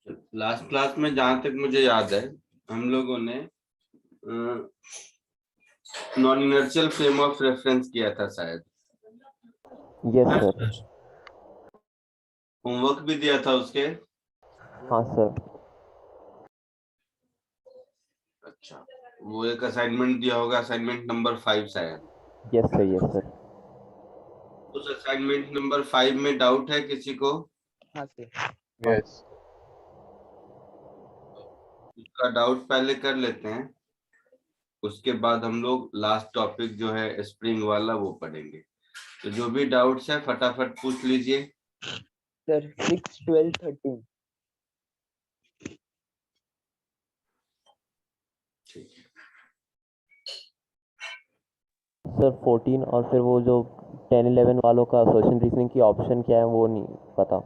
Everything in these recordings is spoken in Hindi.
लास्ट क्लास में जहां तक मुझे याद है हम लोगों ने non inertial frame of reference किया था शायद। Yes sir. होमवर्क भी दिया था उसके। हाँ सर। अच्छा, वो एक असाइनमेंट दिया होगा, असाइनमेंट नंबर 5 शायद। Yes sir, yes sir. उस असाइनमेंट नंबर 5 में डाउट है किसी को? हाँ सर। यस। उसका डाउट पहले कर लेते हैं, उसके बाद हम लोग लास्ट टॉपिक जो है स्प्रिंग वाला वो पढ़ेंगे। तो जो भी डाउट्स है फटाफट पूछ लीजिए। सर 6, 12, 13। ठीक है। सर 14 और फिर वो जो 10, 11 वालों का एसोसिएशन रीजनिंग की ऑप्शन क्या है वो नहीं पता।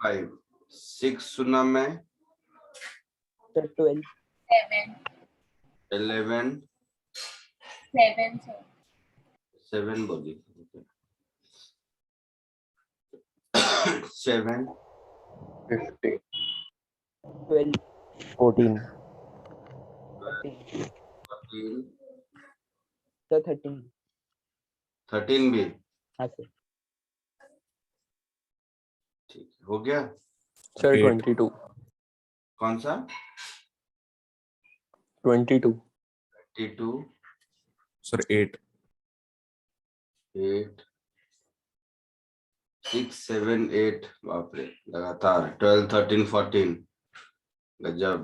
5 6 सुना मैं। सर 12। 11 7 7 बोली। 7 50 12, 14 13। 14 सर 13। 13 भी। हाँ सर। ठीक है, हो गया। सर 8 22 कौन सा? 22 22 सर 8 8 6 7 8 बाप रे, लगातार 12 13 14 गजब।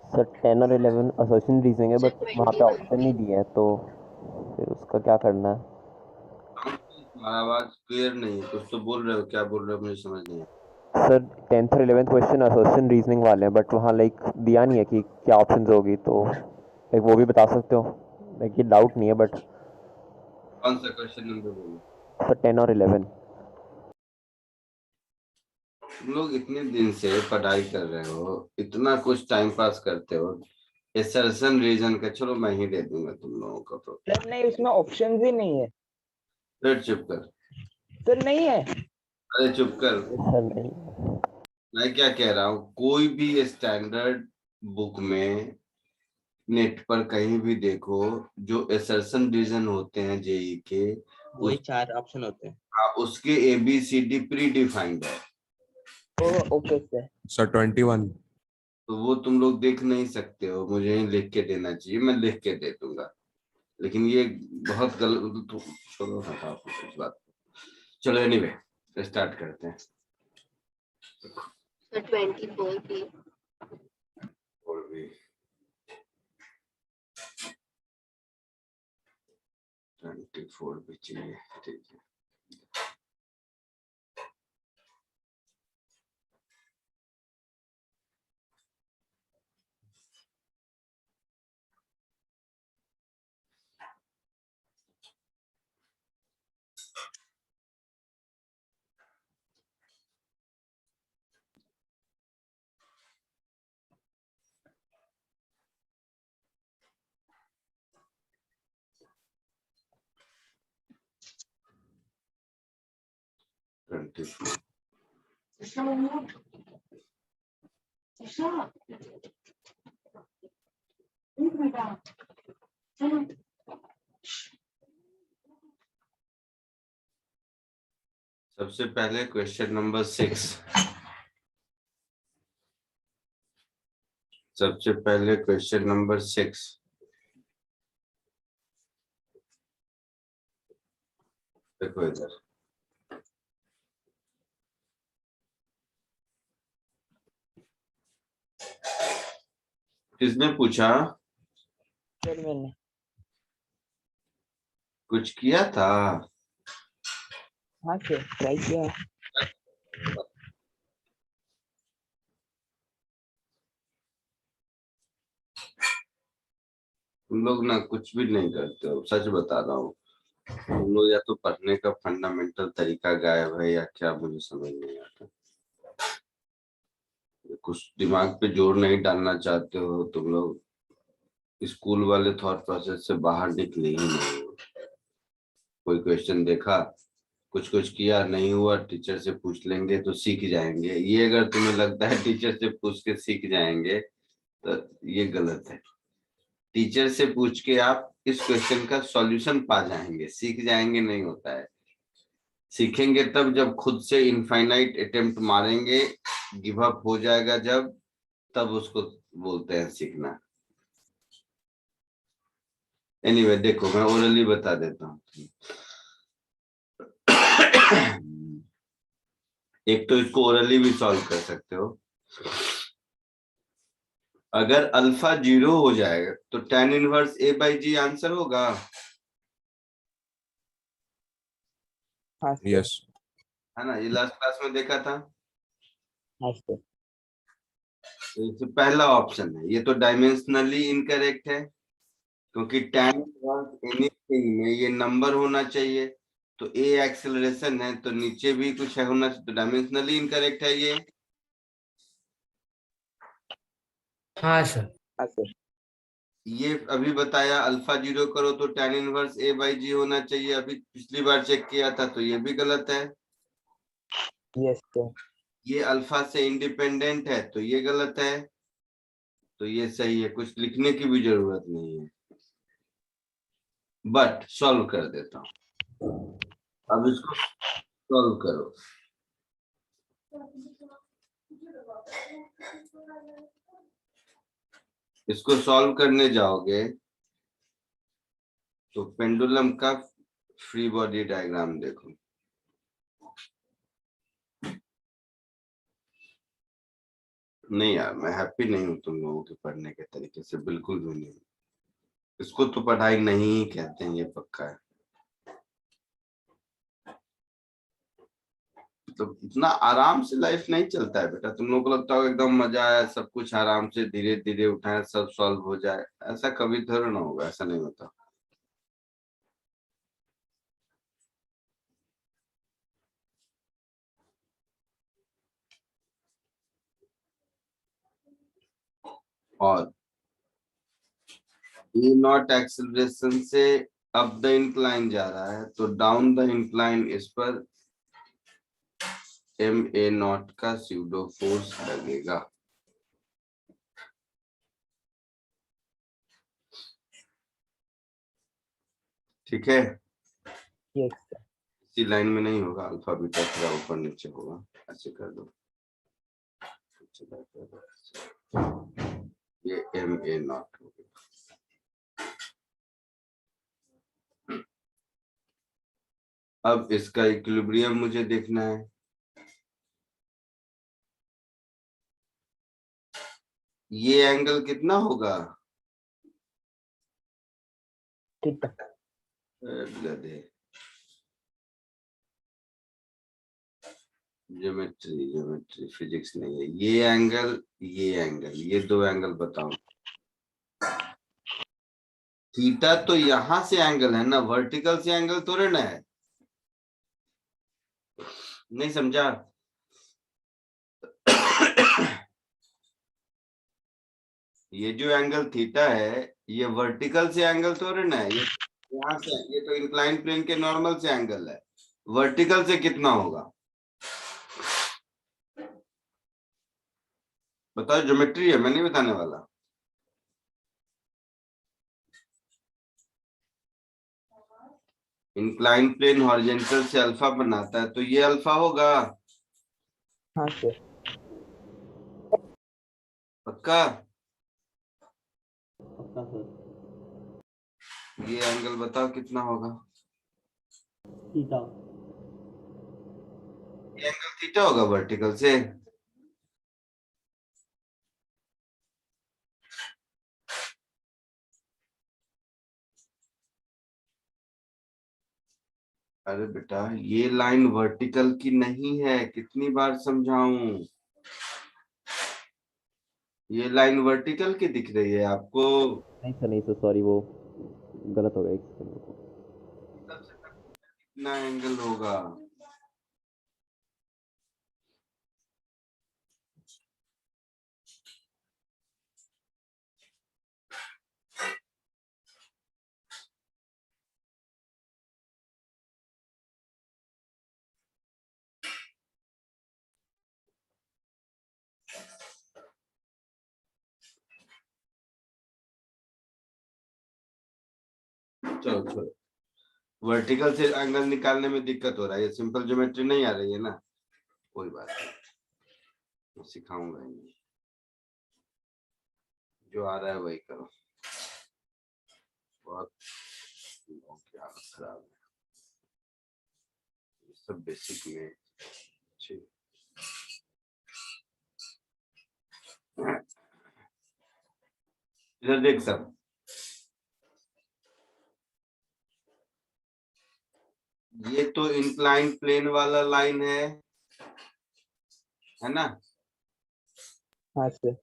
सर 10 और 11 एसोसिएशन रीजनिंग है बट वहाँ पे ऑप्शन नहीं दिया है तो फिर उसका क्या करना है? हमारा आवाज क्लियर नहीं है, कुछ तो बोल रहे हो, क्या बोल रहे हो मुझे समझ नहीं आया। सर 10th और 11th क्वेश्चन एसोसिएशन रीजनिंग वाले हैं बट वहाँ लाइक दिया नहीं है कि क्या ऑप्शंस होगी, तो लाइक वो भी बता सकते हो? लाइक ये डाउट नहीं है बट। कौन सा क्वेश्चन नंबर बोलो? सर 10 और 11। तुम लोग इतने दिन से पढ़ाई कर रहे हो, इतना कुछ टाइम पास करते हो, एसर्शन रीजन का छोड़ो, मैं ही दे दूंगा तुम लोगों को। तो सर नहीं, उसमें ऑप्शंस ही नहीं है। फिर चुप कर। सर नहीं है। अरे चुप कर। सर नहीं। मैं क्या कह रहा हूँ, कोई भी स्टैंडर्ड बुक में नेट पर कहीं भी देखो, जो एसर्शन रीजन होते हैं जेई के, वही 4 ऑप्शन होते हैं। उसके ABCD प्री डिफाइंड है। Okay sir. सर 21 तो वो तुम लोग देख नहीं सकते हो, मुझे ही लिख के देना चाहिए, मैं लिख के दे दूंगा, लेकिन ये बहुत गलत। तो छोड़ो, हटाओ इस बात। चलो एनीवे स्टार्ट करते हैं। सर 24 भी। और भी 24 भी चाहिए, ठीक है। सबसे पहले क्वेश्चन नंबर 6। सबसे पहले क्वेश्चन नंबर 6। देखो इधर, किसने पूछा? सर मैंने। कुछ किया था? हाँ सर, ट्राई किया। तुम लोग ना कुछ भी नहीं करते हो, सच बता रहा हूँ। तुम लोग या तो पढ़ने का फंडामेंटल तरीका गायब है या क्या, मुझे समझ नहीं आता। कुछ दिमाग पे जोर नहीं डालना चाहते हो तुम लोग, स्कूल वाले थॉट प्रोसेस से बाहर निकले ही नहीं हो। कोई क्वेश्चन देखा, कुछ कुछ किया, नहीं हुआ टीचर से पूछ लेंगे तो सीख जाएंगे। ये अगर तुम्हें लगता है टीचर से पूछ के सीख जाएंगे तो ये गलत है। टीचर से पूछ के आप इस क्वेश्चन का सॉल्यूशन पा जाएंगे, सीख जाएंगे नहीं होता है। सीखेंगे तब जब खुद से इनफाइनाइट अटेम्प्ट मारेंगे, गिव अप हो जाएगा जब, तब उसको बोलते हैं सीखना। एनीवे देखो मैं ओरली बता देता हूँ। एक तो इसको ओरली भी सॉल्व कर सकते हो। अगर अल्फा 0 हो जाएगा तो tan inverse a by g answer होगा। हाँ सर। यस है ना, ये लास्ट क्लास में देखा था। हाँ सर। तो इससे पहला ऑप्शन है, ये तो डायमेंशनली इनकरेक्ट है, क्योंकि tan इनवर्स एनीथिंग में ये नंबर होना चाहिए। तो a एक्सेलरेशन है तो नीचे भी कुछ है होना चाहिए, तो डायमेंशनली इनकरेक्ट है ये। हाँ सर। हाँ सर। ये अभी बताया अल्फा 0 करो तो tan इनवर्स a बाई जी होना चाहिए, अभी पिछली बार चेक किया था तो ये भी गलत है। Yes sir. ये अल्फा से इंडिपेंडेंट है तो ये गलत है। तो ये सही है, कुछ लिखने की भी जरूरत नहीं है, बट सॉल्व कर देता हूं। अब इसको सॉल्व करो। इसको सॉल्व करने जाओगे तो पेंडुलम का फ्री बॉडी डायग्राम देखो। नहीं यार, मैं हैप्पी नहीं हूं तुम लोगों के पढ़ने के तरीके से, बिल्कुल भी नहीं। इसको तो पढ़ाई नहीं ही कहते हैं, ये पक्का है। तो इतना आराम से लाइफ नहीं चलता है बेटा। तुम लोगों को लगता होगा एकदम मजा आया, सब कुछ आराम से धीरे धीरे उठाए सब सॉल्व हो जाए, ऐसा कभी थोड़ा ना होगा, ऐसा नहीं होता। और ए नॉट एक्सेलरेशन से अप द इंक्लाइन जा रहा है तो डाउन द इंक्लाइन इस पर एम ए नॉट का स्यूडो फोर्स लगेगा। ठीक है, यस सर। इसी लाइन में नहीं होगा, अल्फा बीटा थोड़ा ऊपर नीचे होगा, ऐसे कर दो। ये एम ए नॉट हो गया। अब इसका इक्विलिब्रियम मुझे देखना है। ये एंगल कितना होगा? ठीक है। गधे, ज्योमेट्री ज्योमेट्री फिजिक्स नहीं है। ये एंगल, ये दो एंगल बताओ। थीटा तो यहां से एंगल है ना, वर्टिकल से एंगल थोड़े ना है। नहीं समझा? ये जो एंगल थीटा है ये वर्टिकल से एंगल थोड़े ना है, ये यहाँ से, ये तो इंक्लाइन प्लेन के नॉर्मल से एंगल है। वर्टिकल से कितना होगा बताओ? ज्योमेट्री है, मैं नहीं बताने वाला। इंक्लाइन प्लेन हॉरिजॉन्टल से अल्फा बनाता है तो ये अल्फा होगा। हाँ सर। पक्का? पक्का सर। ये एंगल बताओ कितना होगा? थीटा। ये एंगल थीटा होगा वर्टिकल से। अरे बेटा ये लाइन वर्टिकल की नहीं है, कितनी बार समझाऊं? ये लाइन वर्टिकल की दिख रही है आपको? नहीं सर सॉरी, वो गलत हो गया, एक सेकंड। कितना एंगल होगा? चलो छोड़ो, वर्टिकल से एंगल निकालने में दिक्कत हो रहा है, ये सिंपल ज्योमेट्री नहीं आ रही है ना, कोई बात नहीं, मैं सिखाऊंगा ही, जो आ रहा है वही करो। बहुत लोगों की हालत खराब है, ये सब बेसिक में ठीक। इधर देख सब, ये तो इंक्लाइन प्लेन वाला लाइन है ना? हाँ सर।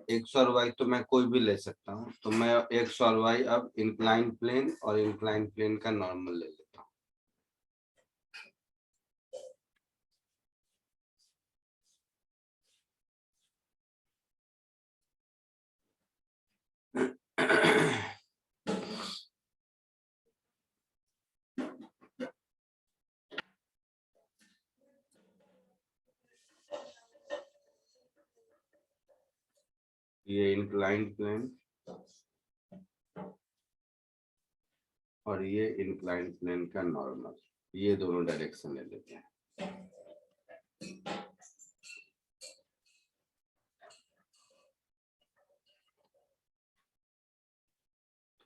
एक्स और वाई तो मैं कोई भी ले सकता हूँ, तो मैं एक्स और वाई अब इंक्लाइन प्लेन और इंक्लाइन प्लेन का नॉर्मल ले लेता हूँ। ये इंक्लाइन प्लेन और ये इंक्लाइन प्लेन का नॉर्मल, ये दोनों डायरेक्शन ले लेते हैं।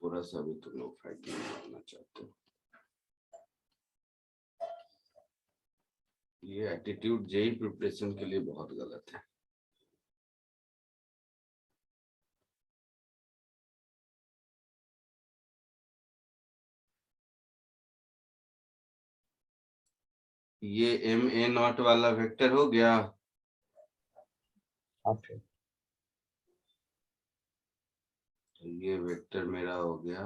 थोड़ा सा भी तुम लोग फाइटिंग करना चाहते हो, ये एटीट्यूड जेई प्रिपरेशन के लिए बहुत गलत है। ये एम ए नॉट वाला वेक्टर हो गया, हाँ सर। तो ये वेक्टर मेरा हो गया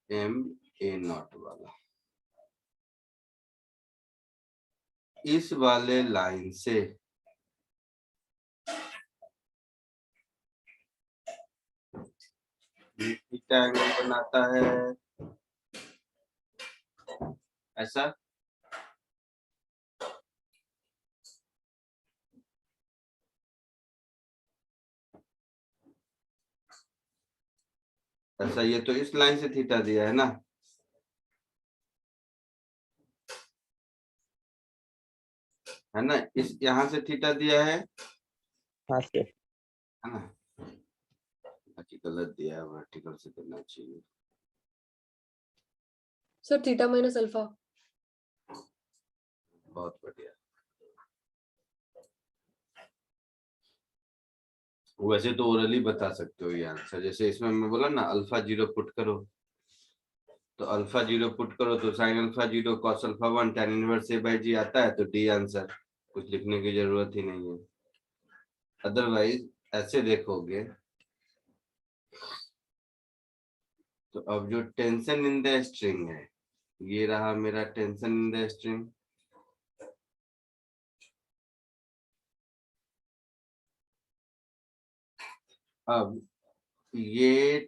एम ए नॉट वाला। इस वाले लाइन से थीटा एंगल बनाता है ऐसा, ऐसा। ये तो इस लाइन से थीटा दिया है ना, है ना, इस यहाँ से थीटा दिया है हाँ सर। ना, बाकी गलत दिया है, वर्टिकल से करना चाहिए। Sir theta minus alpha. बहुत बढ़िया। वैसे तो ओरली बता सकते हो ये आंसर, जैसे इसमें मैं बोला ना अल्फा 0 पुट करो, तो अल्फा 0 पुट करो तो sine alpha 0 cos alpha 1 tan inverse a by g आता है, तो डी आंसर, कुछ लिखने की जरूरत ही नहीं है। अदरवाइज ऐसे देखोगे तो अब जो टेंशन इन द स्ट्रिंग है, ये रहा मेरा टेंशन इन द स्ट्रिंग, अब ये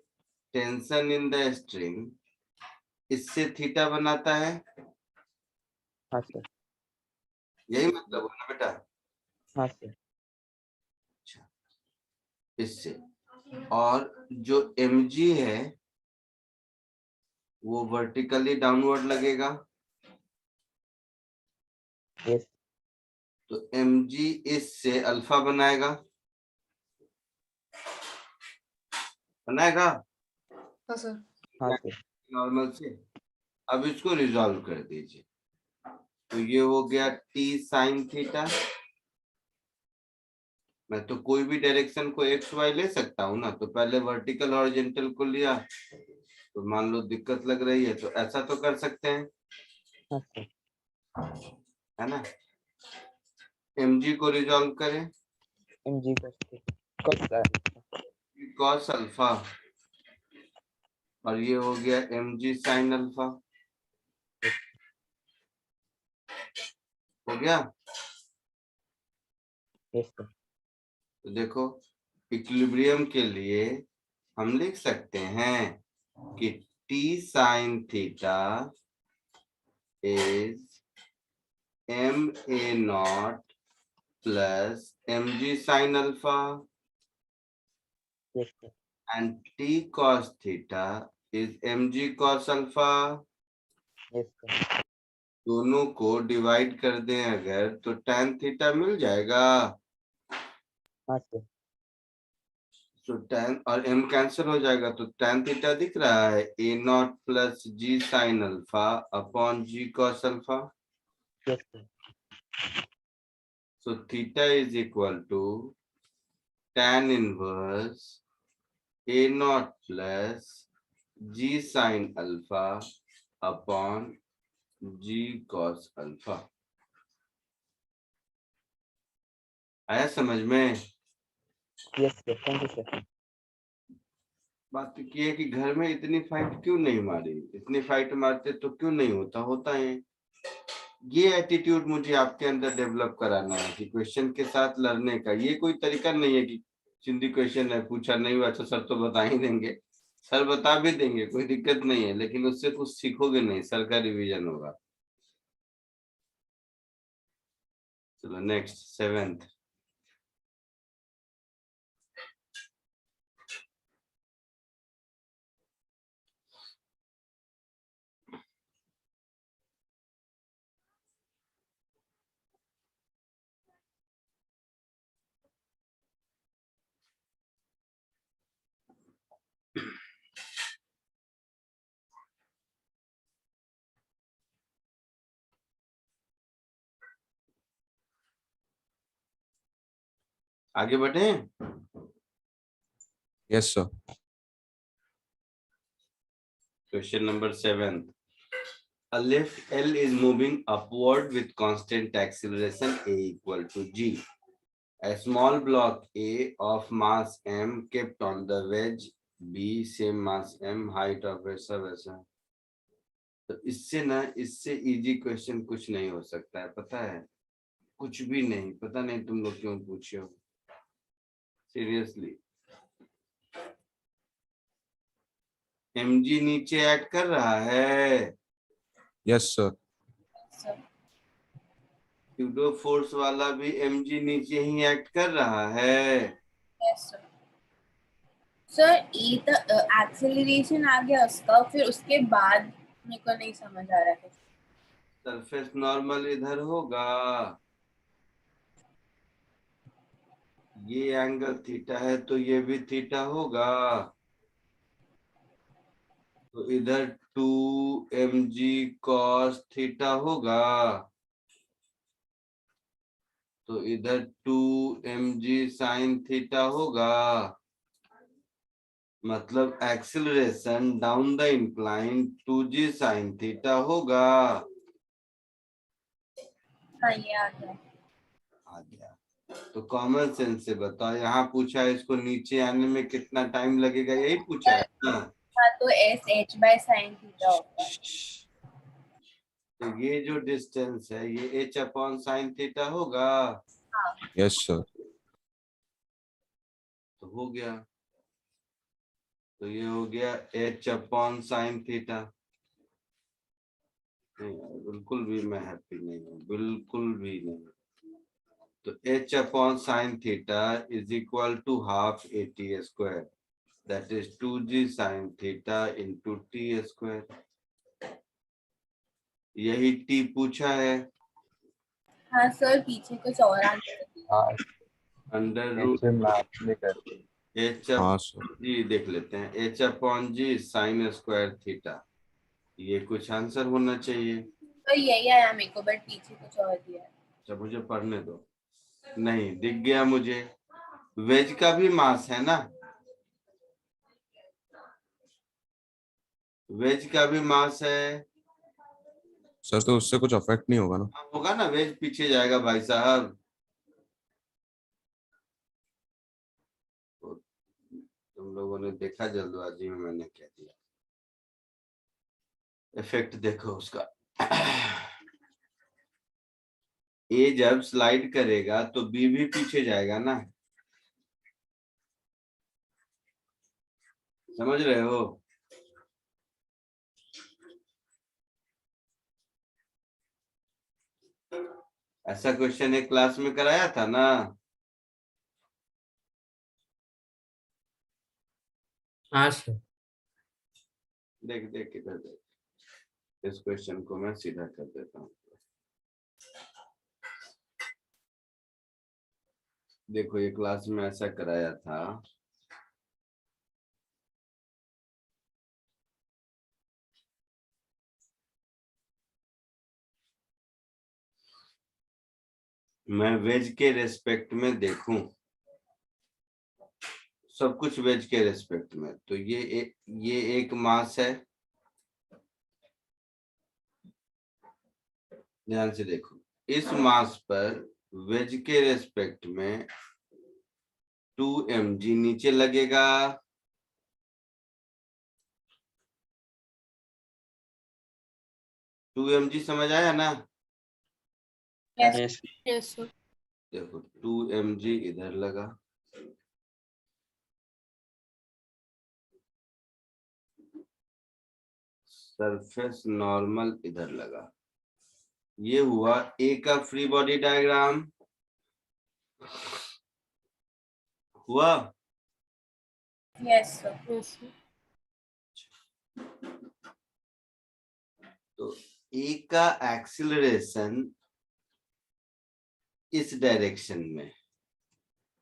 टेंशन इन द स्ट्रिंग इससे थीटा बनाता है, हाँ सर। यही मतलब है ना बेटा? हाँ सर। इससे, और जो mg है वो वर्टिकली डाउनवर्ड लगेगा, यस। तो mg इससे अल्फा बनाएगा, हाँ सर। हाँ सर। नॉर्मल से। अब इसको रिजॉल्व कर दीजिए, तो ये हो गया t साइन थीटा। मैं तो कोई भी डायरेक्शन को एक्स वाई ले सकता हूँ ना, तो पहले वर्टिकल हॉरिजॉन्टल को लिया, तो मान लो दिक्कत लग रही है तो ऐसा तो कर सकते हैं, हाँ सर। है ना। mg को रिजॉल्व करें, एमजी कॉस अल्फा, और ये हो गया mg साइन अल्फा, हो गया। Yes sir. तो देखो इक्विलिब्रियम के लिए हम लिख सकते हैं कि t sine theta is M a naught plus mg sine alpha, yes sir. and t cos theta is mg cos alpha. Yes, sir. दोनों को डिवाइड कर दें अगर तो tan थीटा मिल जाएगा. हाँ सर. तो tan और m कैंसिल हो जाएगा तो tan थीटा दिख रहा है a not plus g sin alpha upon g cos alpha. Yes, sir. So theta is equal to tan inverse a naught plus g sin alpha upon g cos alpha. आया समझ में? Yes, sir. Thank you, sir. बात तो ये है कि घर में इतनी फाइट क्यों नहीं मारी. इतनी फाइट मारते तो क्यों नहीं होता. होता है. ये एटीट्यूड मुझे आपके अंदर डेवलप कराना है कि क्वेश्चन के साथ लड़ने का. ये कोई तरीका नहीं है कि सिंधी क्वेश्चन है पूछा नहीं हुआ तो सर तो बता ही देंगे. सर बता भी देंगे कोई दिक्कत नहीं है लेकिन उससे कुछ सीखोगे नहीं. सर का रिवीजन होगा. चलो नेक्स्ट 7th. आगे बढ़े. Yes, sir. Question number 7. A lift L is moving upward with constant acceleration A equal to G. A small block A of mass M kept on the wedge B same mass M height of वैसा वैसा. तो इससे इजी क्वेश्चन कुछ नहीं हो सकता है. पता है कुछ भी नहीं. पता नहीं तुम लोग क्यों पूछे हो. सीरियसली mg नीचे ऐड कर रहा है. Yes, sir. स्यूडो फोर्स वाला भी mg नीचे ही एक्ट कर रहा है. Yes, sir. सर ये तो एक्सेलरेशन आ गया उसका फिर उसके बाद मेरे को नहीं समझ आ रहा है. सरफेस नॉर्मल इधर होगा. ये एंगल थीटा है तो ये भी थीटा होगा. तो इधर 2mg cos थीटा होगा. तो इधर 2mg sin थीटा होगा. मतलब acceleration down the incline 2g sin theta होगा. हाँ ये आ गया. आ गया. तो कॉमन सेंस से बताओ. यहाँ पूछा है इसको नीचे आने में कितना टाइम लगेगा. यही पूछा है ना. हाँ तो S H by sine theta होगा. तो ये जो डिस्टेंस है ये h अपॉन साइन थीटा होगा. Yes, sir. तो हो गया. तो ये हो गया h अपॉन साइन थीटा. बिल्कुल भी मैं हैप्पी नहीं हूँ. बिल्कुल भी नहीं. तो h upon sine theta is equal to half at square. That is 2g sine theta into t square. यही t पूछा है. हाँ सर पीछे कुछ और आंसर. हाँ अंडर रूट नीचे मैथ में करते h हाँ, sir. जी देख लेते हैं. h अपॉन जी साइन स्क्वायर थीटा. ये कुछ आंसर होना चाहिए. तो यही आया मेरे को बट पीछे कुछ और दिया है. जब मुझे पढ़ने दो. नहीं दिख गया मुझे. वेज का भी मास है ना. वेज का भी मास है. सर तो उससे कुछ अफेक्ट नहीं होगा ना. होगा ना. वेज पीछे जाएगा भाई साहब. तुम लोगों ने देखा जल्दबाजी में मैंने क्या दिया. इफेक्ट देखो उसका. ए जब स्लाइड करेगा तो बी भी पीछे जाएगा ना. समझ रहे हो. ऐसा क्वेश्चन एक क्लास में कराया था ना. हाँ सर। देख देख इधर देख, इस क्वेश्चन को मैं सीधा कर देता हूँ। देखो ये क्लास में ऐसा कराया था, मैं वेज के रेस्पेक्ट में देखूं, सब कुछ वेज के रेस्पेक्ट में, तो ये एक मास है, ध्यान से देखो, इस मास पर वेज के रेस्पेक्ट में 2 mg नीचे लगेगा, टू mg समझ आया ना? Yes. Yes sir. देखो 2 mg इधर लगा, सरफेस नॉर्मल इधर लगा, ये हुआ ए का फ्री बॉडी डायग्राम। हुआ? Yes sir. Yes sir. तो ए का एक्सीलरेशन इस डायरेक्शन में,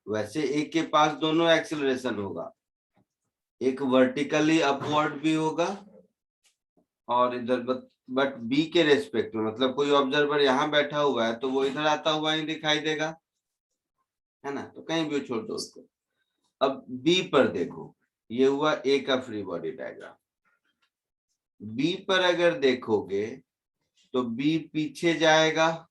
वैसे ए के पास दोनों एक्सीलरेशन होगा, एक वर्टिकली अपवर्ड भी होगा और इधर, बट बी के रेस्पेक्ट में, मतलब कोई ऑब्जर्वर यहाँ बैठा हुआ है तो वो इधर आता हुआ ही दिखाई देगा, है ना? तो कहीं भी छोड़ दो उसको। अब बी पर देखो, ये हुआ ए का फ्री बॉडी डायग्राम। बी पर अगर देखोगे तो बी पीछे जाएगा,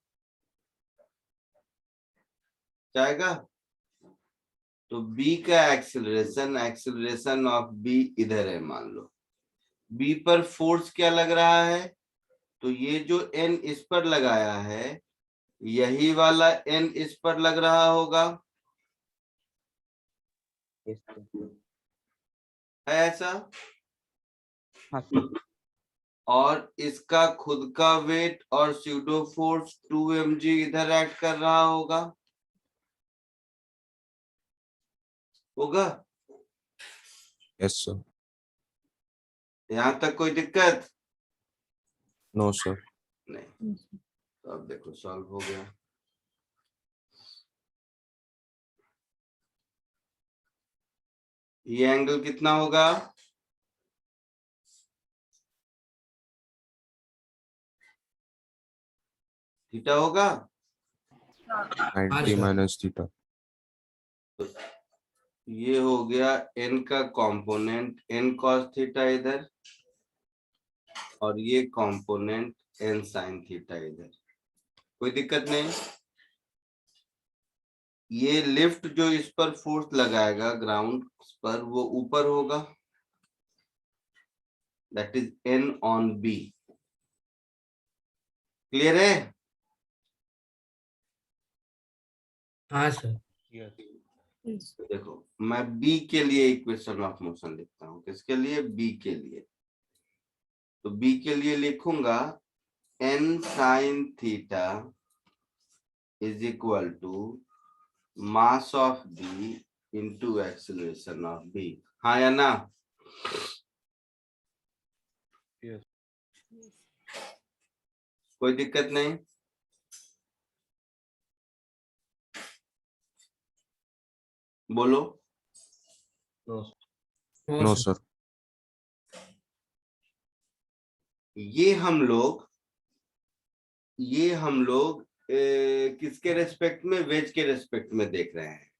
तो बी का एक्सीलरेशन ऑफ बी इधर है, मान लो बी पर फोर्स क्या लग रहा है, तो ये जो एन इस पर लगाया है, यही वाला एन इस पर लग रहा होगा, Yes, sir. है ऐसा? हाँ सर। और इसका खुद का वेट और स्यूडो फोर्स 2 mg इधर एक्ट कर रहा होगा, यस सर। यहाँ तक कोई दिक्कत नो सर। नहीं? तो अब देखो सॉल्व हो गया। ये एंगल कितना होगा? थीटा होगा। 90 माइनस थीटा। ये हो गया n का कंपोनेंट n cos थीटा इधर, और ये कंपोनेंट n sin थीटा इधर, कोई दिक्कत नहीं। ये लिफ्ट जो इस पर फोर्स लगाएगा ग्राउंड पर, वो ऊपर होगा, that is n on b। Clear है? हाँ सर। देखो मैं b के लिए इक्वेशन ऑफ मोशन लिखता हूँ, किसके लिए? b के लिए। तो b के लिए लिखूंगा n sin theta is equal to mass of b into acceleration of b। हाँ या ना? Yes. कोई दिक्कत नहीं? बोलो। No sir. ये हम लोग किसके रेस्पेक्ट में? वेज के रेस्पेक्ट में देख रहे हैं।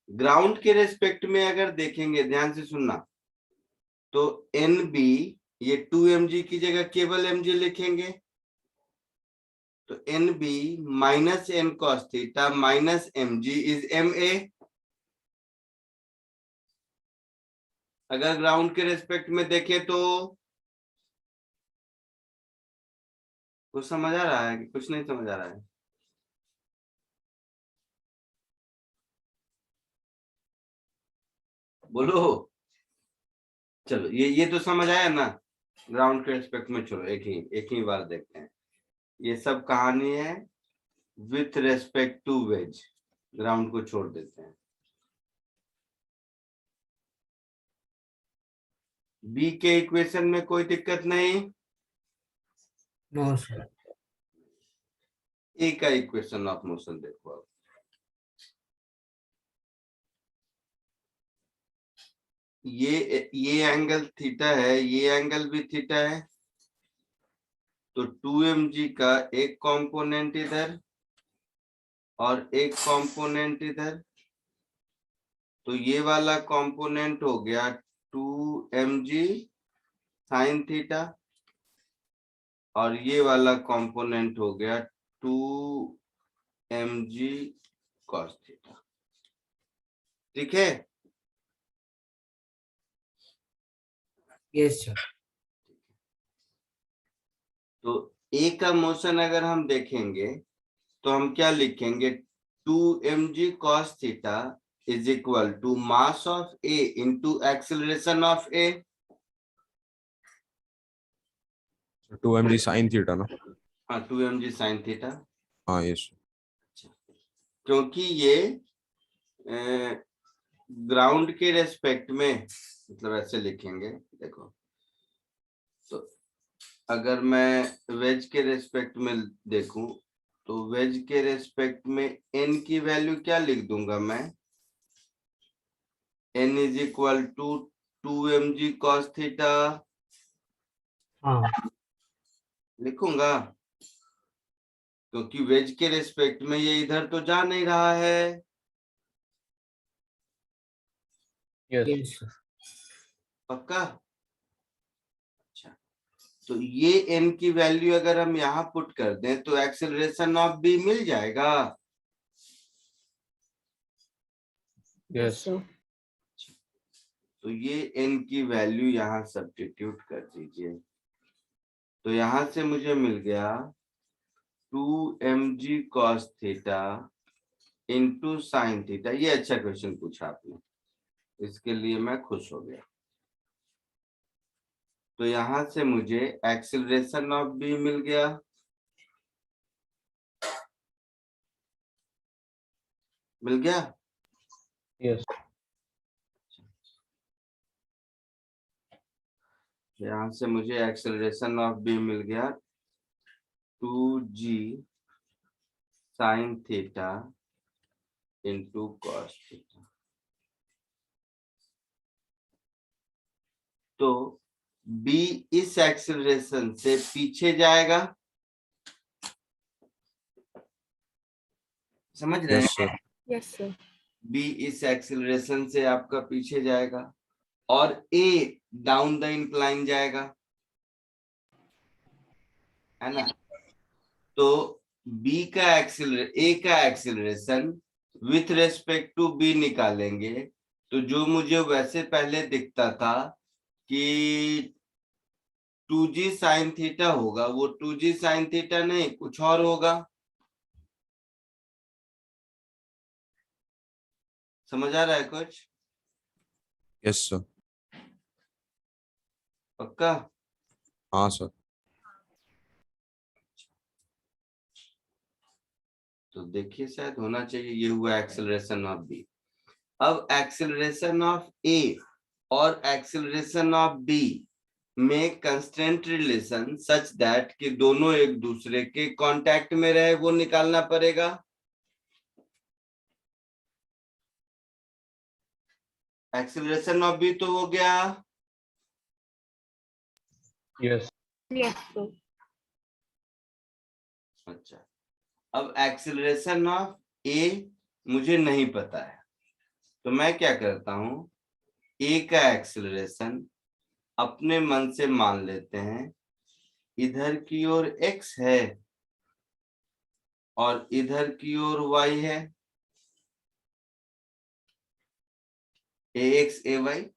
ग्राउंड के रेस्पेक्ट में अगर देखेंगे, ध्यान से सुनना, तो एन बी, ये 2 mg की जगह केवल mg लिखेंगे, तो N B minus N cos theta minus mg is ma। अगर ग्राउंड के रेस्पेक्ट में देखें तो कुछ समझ आ रहा है कि कुछ नहीं समझ आ रहा है? बोलो। चलो ये तो समझ आया ना? ग्राउंड के रेस्पेक्ट में छोड़ो, एक ही बार देखते हैं। ये सब कहानी है with respect to wedge, ground को छोड़ देते हैं। बी के इक्वेशन में कोई दिक्कत नहीं। No sir. ए का इक्वेशन ऑफ मोशन देखो अब। ये एंगल थीटा है, ये एंगल भी थीटा है, तो 2mg का एक कंपोनेंट इधर और एक कंपोनेंट इधर, तो ये वाला कंपोनेंट हो गया 2mg साइन थीटा और ये वाला कंपोनेंट हो गया 2mg कॉस थीटा। ठीक है, यस सर। तो ए का मोशन अगर हम देखेंगे तो हम क्या लिखेंगे, 2mg cos theta is equal to mass of A into acceleration of A. 2mg sin theta ना? हाँ, 2mg sin थीटा, हाँ यस। क्योंकि ये ग्राउंड के रेस्पेक्ट में, मतलब ऐसे लिखेंगे देखो, तो अगर मैं वेज के रेस्पेक्ट में देखूं तो वेज के रेस्पेक्ट में n की वैल्यू क्या लिख दूंगा मैं, n is equal to 2mg cos theta हाँ लिखूंगा, क्योंकि वेज के रेस्पेक्ट में ये इधर तो जा नहीं रहा है। Yes. Yes sir. पक्का? अच्छा, तो ये n की वैल्यू अगर हम यहाँ पुट कर दें तो एक्सेलरेशन ऑफ b मिल जाएगा। Yes. तो ये n की वैल्यू यहाँ सब्स्टिट्यूट कर दीजिए, तो यहाँ से मुझे मिल गया 2mg cos theta into sine theta. ये अच्छा क्वेश्चन पूछा आपने, इसके लिए मैं खुश हो गया। तो यहाँ से मुझे एक्सेलरेशन ऑफ बी मिल गया, मिल गया। Yes. यहाँ से मुझे एक्सेलरेशन ऑफ बी मिल गया 2g sine theta into cos theta. तो b इस एक्सेलरेशन से पीछे जाएगा, समझ रहे यस हैं? सर। Yes sir. b इस एक्सेलरेशन से आपका पीछे जाएगा और a डाउन द इंक्लाइन जाएगा, है ना? तो b का a का acceleration with respect to b निकालेंगे, तो जो मुझे वैसे पहले दिखता था कि 2g साइन थीटा होगा, वो 2g साइन थीटा नहीं कुछ और होगा। समझ आ रहा है कुछ? Yes sir. पक्का? हाँ सर। तो देखिए शायद होना चाहिए, ये हुआ एक्सेलरेशन ऑफ बी। अब एक्सेलरेशन ऑफ ए और एक्सेलरेशन ऑफ बी में कंस्ट्रेंट रिलेशन सच दैट कि दोनों एक दूसरे के कांटेक्ट में रहे, वो निकालना पड़ेगा। एक्सेलरेशन ऑफ बी तो हो गया, Yes. Yes sir. अच्छा, अब एक्सेलरेशन ऑफ ए मुझे नहीं पता है, तो मैं क्या करता हूं, ए का एक्सेलरेशन अपने मन से मान लेते हैं, इधर की ओर x है और इधर की ओर y है, ax ay है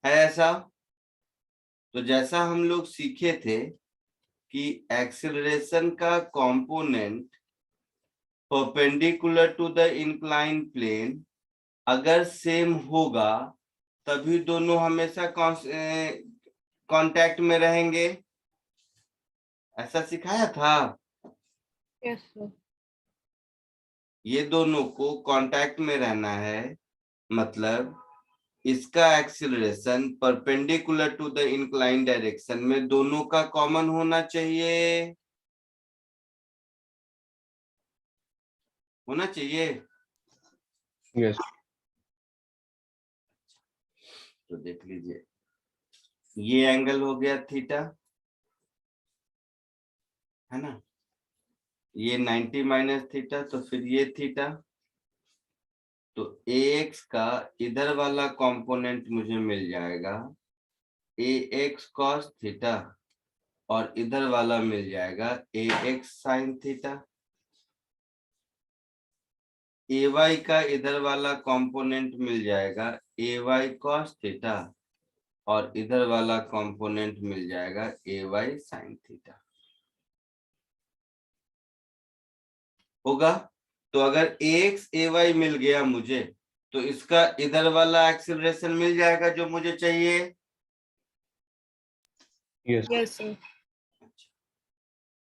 ऐसा। तो जैसा हम लोग सीखे थे कि एक्सेलरेशन का component perpendicular to the incline plane अगर सेम होगा तभी दोनों हमेशा कांटेक्ट में रहेंगे, ऐसा सिखाया था। Yes sir. ये दोनों को कांटेक्ट में रहना है, मतलब इसका acceleration perpendicular to the incline direction में दोनों का कॉमन होना चाहिए, होना चाहिए। Yes. तो देख लीजिए, ये एंगल हो गया थीटा, है ना, ये 90 माइनस थीटा, तो फिर ये थीटा। तो ax का इधर वाला कंपोनेंट मुझे मिल जाएगा ax cos थीटा, और इधर वाला मिल जाएगा ax sin थीटा। ay का इधर वाला कंपोनेंट मिल जाएगा ay cos थीटा, और इधर वाला कंपोनेंट मिल जाएगा ay sin थीटा। होगा? तो अगर ax ay मिल गया मुझे, तो इसका इधर वाला एक्सीलरेशन मिल जाएगा जो मुझे चाहिए। Yes. Yes sir.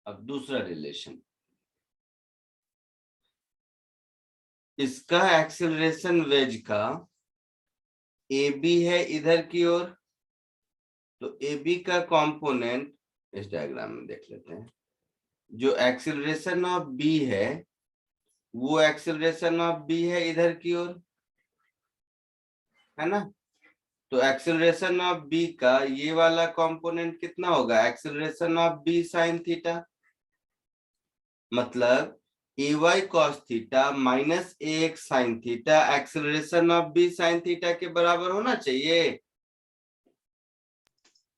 अब दूसरा रिलेशन, इसका एक्सीलरेशन वेज का ए बी है इधर की ओर, तो ए बी का कंपोनेंट इस डायग्राम में देख लेते हैं। जो एक्सीलरेशन ऑफ बी है वो एक्सीलरेशन ऑफ बी है इधर की ओर, है ना। तो एक्सीलरेशन ऑफ बी का ये वाला कंपोनेंट कितना होगा, acceleration of B sine theta, मतलब A Y cos theta minus A X sine theta acceleration of B sine theta के बराबर होना चाहिए।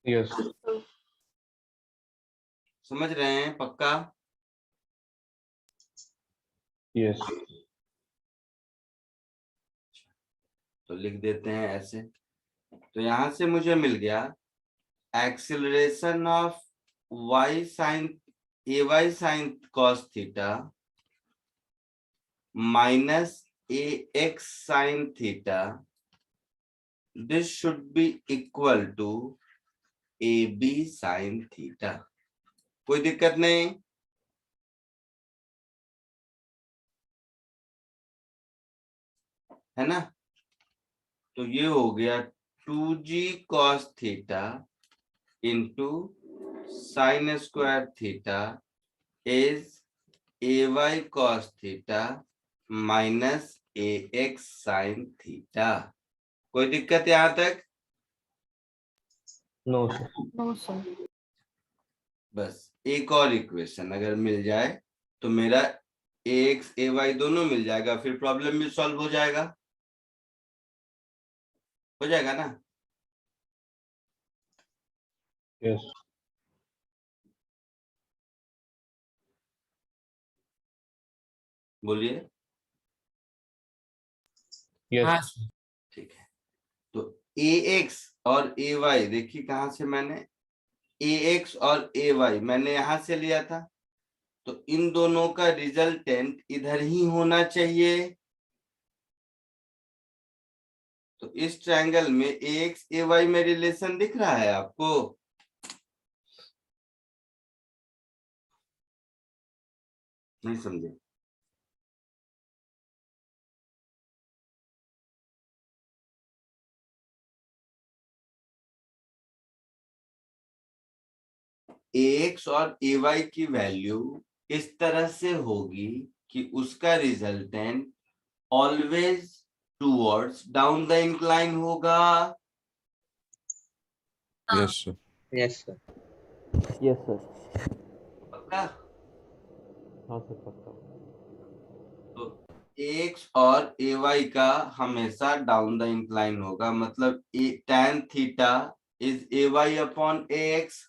Yes. समझ रहे हैं पक्का? Yes. तो लिख देते हैं ऐसे। तो यहां से मुझे मिल गया acceleration of Y sine A Y sine cos theta minus A X sine theta, this should be equal to A B sine theta. कोई दिक्कत नहीं? है ना। तो ये हो गया 2g cos theta into sine square theta is A Y cos theta minus A X sine theta. कोई दिक्कत यहां तक? No, sir. No sir. बस एक और इक्वेशन अगर मिल जाए तो मेरा ए एक्स ए वाई दोनों मिल जाएगा, फिर प्रॉब्लम भी सॉल्व हो जाएगा। हो जाएगा ना? Yes. बोलिए। Yes. हाँ सर। ठीक है, तो ए एक्स और ए वाई देखिए कहां से मैंने ए एक्स और ए वाई मैंने यहां से लिया था, तो इन दोनों का रिजल्टेंट इधर ही होना चाहिए। तो इस ट्रायंगल में ए एक्स ए वाई में रिलेशन दिख रहा है आपको? नहीं समझे? ए एक्स और ए वाई की वैल्यू इस तरह से होगी कि उसका resultant always towards down the incline होगा। Yes, sir. Yes sir. Yes sir. पक्का? हाँ सर पक्का। तो एक्स और ए वाई का हमेशा डाउन द इंक्लाइन होगा, मतलब tan theta is A Y upon A X.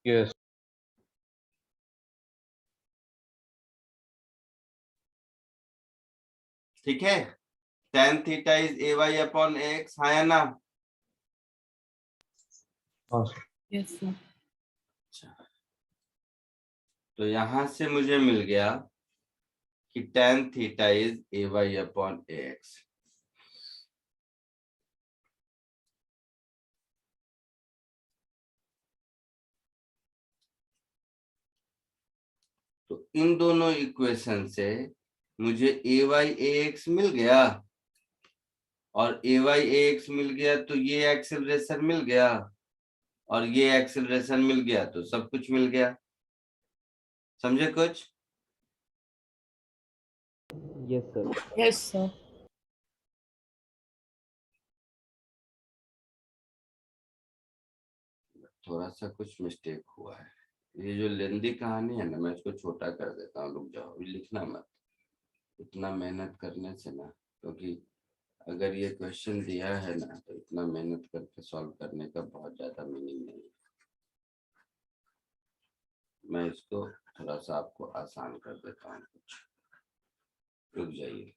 Yes. ठीक है, tan theta is A Y upon A X, हाँ या ना? हाँ sir. Yes sir. तो यहां से मुझे मिल गया कि tan theta is A Y upon A X. तो इन दोनों इक्वेशन से मुझे ए वाई ए एक्स मिल गया, और ए वाई ए एक्स मिल गया तो ये एक्सेलरेशन मिल गया, और ये एक्सेलरेशन मिल गया, तो सब कुछ मिल गया। समझे कुछ? Yes sir. Yes sir. थोड़ा सा कुछ मिस्टेक हुआ है। ये जो लेंदी कहानी है ना, मैं इसको छोटा कर देता हूँ, रुक जाओ, अभी लिखना मत इतना मेहनत करने से ना, क्योंकि अगर ये क्वेश्चन दिया है ना तो इतना मेहनत करके सॉल्व करने का बहुत ज्यादा मीनिंग नहीं है। मैं इसको थोड़ा सा आपको आसान कर देता हूँ कुछ, रुक जाइए।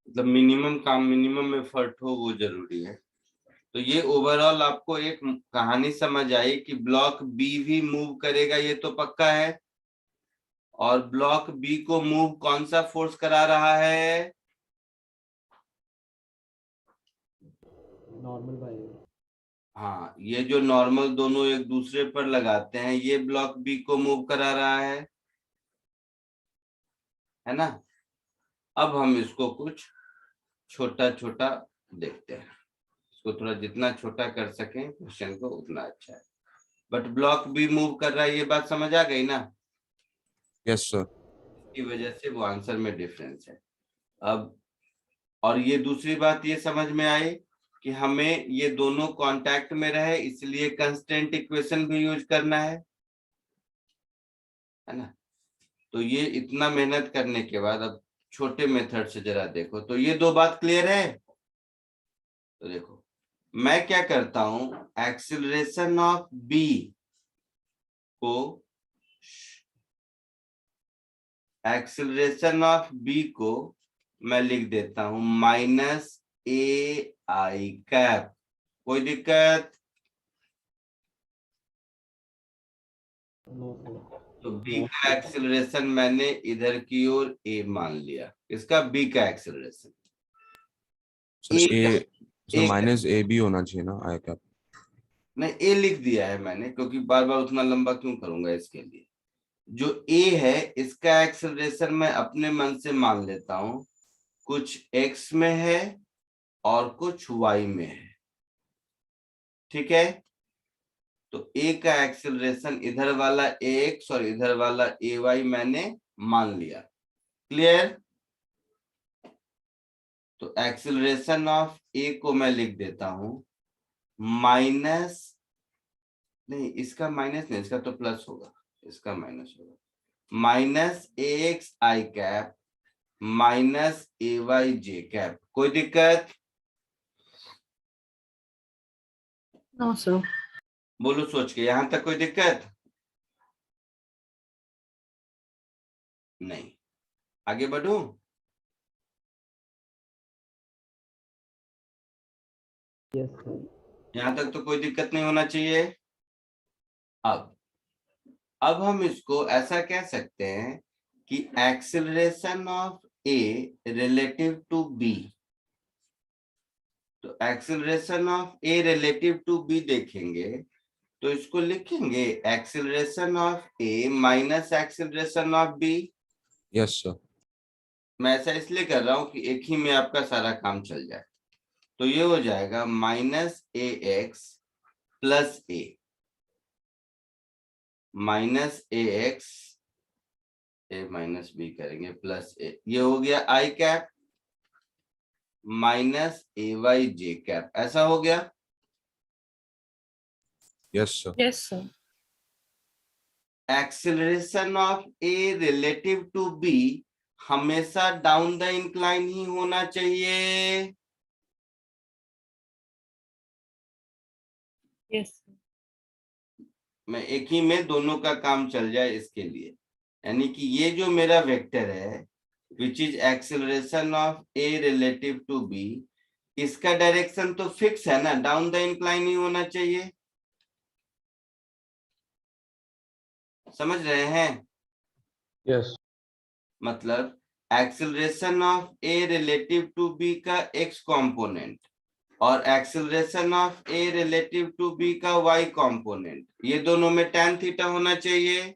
मतलब मिनिमम काम, मिनिमम एफर्ट हो, वो जरूरी है। तो ये ओवरऑल आपको एक कहानी समझ आई कि ब्लॉक बी भी मूव करेगा, ये तो पक्का है। और ब्लॉक बी को मूव कौन सा फोर्स करा रहा है? Normal by. हाँ, ये जो नॉर्मल दोनों एक दूसरे पर लगाते हैं, ये ब्लॉक बी को मूव करा रहा है ना। अब हम इसको कुछ छोटा छोटा देखते हैं, इसको थोड़ा जितना छोटा कर सकें क्वेश्चन को उतना अच्छा है। बट ब्लॉक बी मूव कर रहा है, ये बात समझ आ गई ना? Yes sir. की वजह से वो आंसर में डिफरेंस है। अब और ये दूसरी बात ये समझ में आई कि हमें ये दोनों कांटेक्ट में रहे, इसलिए कंस्टेंट इक्वेशन भी यूज करना है ना। तो ये इतना मेहनत करने के बाद अब छोटे मेथड से जरा देखो, तो ये दो बात क्लियर है। तो देखो मैं क्या करता हूं, एक्सीलरेशन ऑफ बी को, एक्सीलरेशन ऑफ बी को मैं लिख देता हूं माइनस ए आई कैप। कोई दिक्कत? तो बी का एक्सीलरेशन मैंने इधर की ओर ए मान लिया, इसका बी का एक्सीलरेशन। सर ए एक माइनस ए भी होना चाहिए ना, आई कैप। नहीं, ए लिख दिया है मैंने, क्योंकि बार बार उतना लंबा क्यों करूंगा इसके लिए। जो ए है इसका एक्सेलरेशन मैं अपने मन से मान लेता हूं, कुछ एक्स में है और कुछ वाई में है, ठीक है। तो ए का एक्सेलरेशन इधर वाला ए एक्स और इधर वाला ए वाई मैंने मान लिया। क्लियर? तो एक्सेलरेशन ऑफ ए को मैं लिख देता हूं माइनस, नहीं इसका माइनस नहीं, इसका तो प्लस होगा, इसका माइनस होगा, minus A X I cap minus A Y J cap. कोई दिक्कत? No sir. बोलो सोच के, यहां तक कोई दिक्कत नहीं? आगे बढ़ूं? Yes sir. यहां तक तो कोई दिक्कत नहीं होना चाहिए। अब हम इसको ऐसा कह सकते हैं कि acceleration of A relative to B, तो acceleration of A relative to B देखेंगे तो इसको लिखेंगे acceleration of A minus acceleration of B. Yes sir. मैं ऐसा इसलिए कर रहा हूं कि एक ही में आपका सारा काम चल जाए। तो ये हो जाएगा minus A X plus A, minus A X, A minus B करेंगे प्लस ए, ये हो गया I cap minus A Y J cap. ऐसा हो गया? Yes sir. Yes sir. Acceleration of A relative to B हमेशा डाउन द इंक्लाइन ही होना चाहिए। यस। मैं एक ही में दोनों का काम चल जाए इसके लिए, यानी कि ये जो मेरा वेक्टर है which is acceleration of A relative to B, इसका डायरेक्शन तो फिक्स है ना, डाउन द इंक्लाइन ही होना चाहिए। समझ रहे हैं? Yes. मतलब acceleration of A relative to B का एक्स कंपोनेंट और acceleration of A relative to B का वाई कंपोनेंट, ये दोनों में tan थीटा होना चाहिए।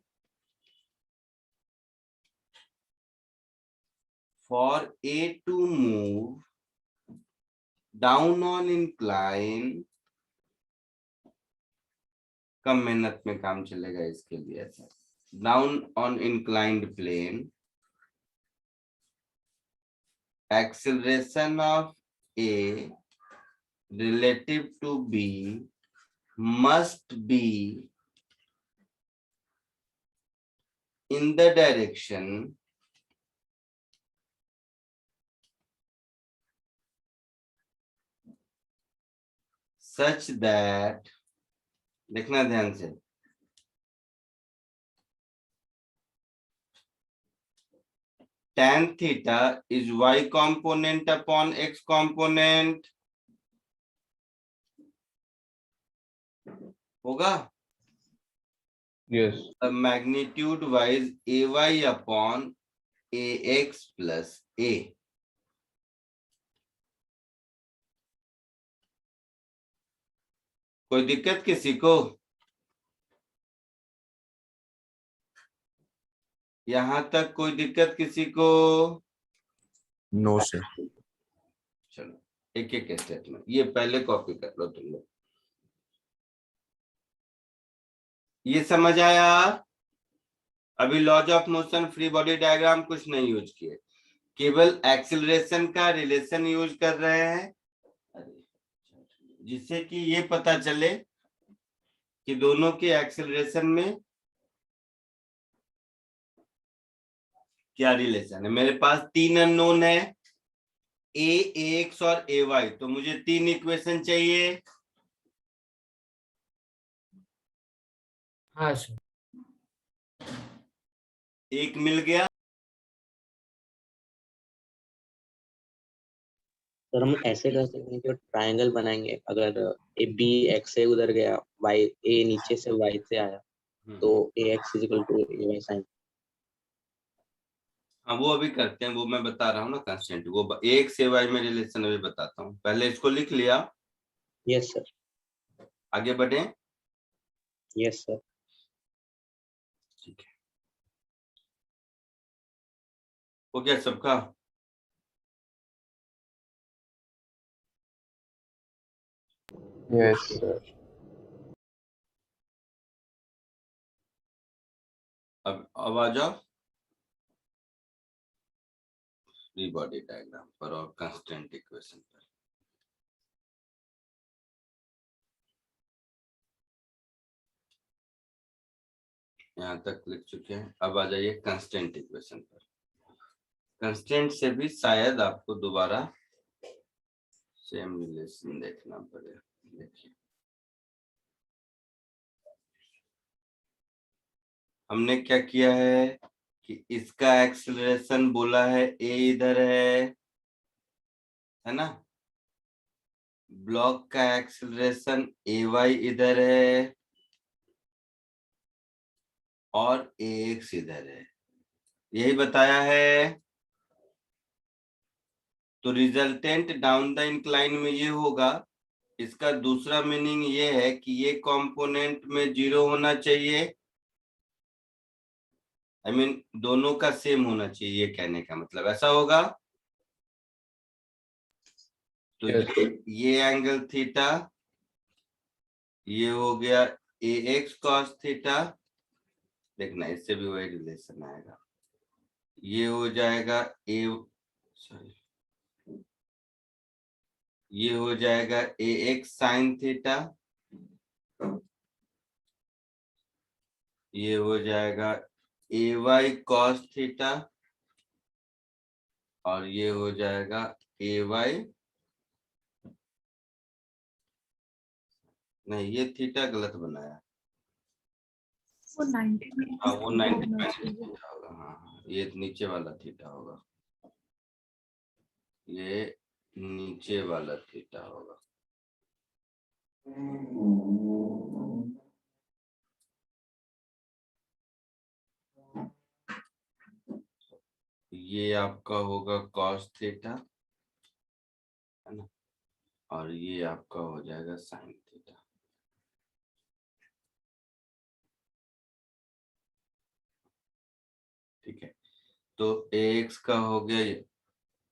for A to move down on incline, कम मेहनत में काम चलेगा इसके लिए ऐसा, down on inclined plane, acceleration of A relative to B must be in the direction such that, देखना ध्यान से, tan theta is y component upon x component, होगा? Yes. The magnitude wise ay upon ax plus a. कोई दिक्कत किसी को? यहां तक कोई दिक्कत किसी को? No, sir. चलो एक एक स्टेटमेंट, ये पहले कॉपी कर लो तुम लोग। ये समझ आया? अभी laws of motion, free body diagram कुछ नहीं यूज किए, केवल एक्सीलरेशन का रिलेशन यूज कर रहे हैं, जिससे कि ये पता चले कि दोनों के एक्सीलरेशन में क्या रिलेशन है। मेरे पास 3 अननोन है, ए एक्स और ए वाई, तो मुझे 3 इक्वेशन चाहिए। हाँ सर। एक मिल गया। सर हम ऐसे कर सकते हैं कि ट्रायंगल बनाएंगे, अगर ए बी एक्स से उधर गया, वाई ए नीचे से वाई से आया, तो A X equal to A Y sine. हाँ वो अभी करते हैं, वो मैं बता रहा हूँ ना कांस्टेंट, वो एक से वाई में रिलेशन अभी बताता हूँ, पहले इसको लिख लिया। Yes sir. आगे बढ़े। Yes sir. ठीक है, हो गया सबका? Yes, sir. अब आ जाओ फ्री बॉडी डायग्राम पर और कांस्टेंट इक्वेशन पर। यहाँ तक लिख चुके हैं, अब आ जाइए कांस्टेंट इक्वेशन पर। कांस्टेंट से भी शायद आपको दोबारा सेम रिलेशन देखना पड़ेगा। देखिए हमने क्या किया है कि इसका एक्सेलरेशन बोला है ए इधर है ना, ब्लॉक का एक्सेलरेशन ए वाई इधर है और ए एक्स इधर है, यही बताया है। तो रिजल्टेंट डाउन द इंक्लाइन में ये होगा। इसका दूसरा मीनिंग ये है कि ये कंपोनेंट में 0 होना चाहिए, आई मीन दोनों का सेम होना चाहिए, ये कहने का मतलब ऐसा होगा। तो Yes. ये एंगल थीटा, ये हो गया ए एक्स कॉस थीटा, देखना इससे भी वही रिलेशन आएगा, ये हो जाएगा ए, सॉरी, ये हो जाएगा ए एक्स साइन थीटा, ये हो जाएगा ए वाई कॉस थीटा, और ये हो जाएगा ए वाई, नहीं ये थीटा गलत बनाया, वो 90 हाँ वो 90 थीटा होगा, हाँ ये नीचे वाला थीटा होगा, ये नीचे वाला थीटा होगा। ये आपका होगा कॉस थीटा है ना, और ये आपका हो जाएगा साइन थीटा। ठीक है, तो एक्स का हो गया ये,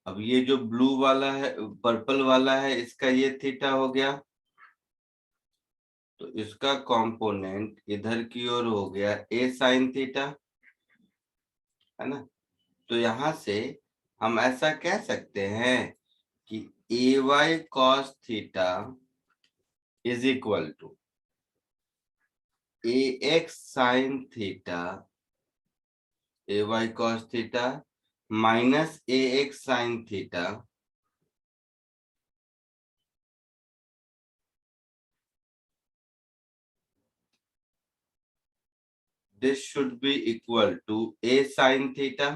अब ये जो ब्लू वाला है, पर्पल वाला है, इसका ये थीटा हो गया, तो इसका कंपोनेंट इधर की ओर हो गया a sin थीटा, है ना। तो यहां से हम ऐसा कह सकते हैं कि ay cos theta is equal to ax sin theta, ay cos theta minus ax sin theta this should be equal to a sin theta.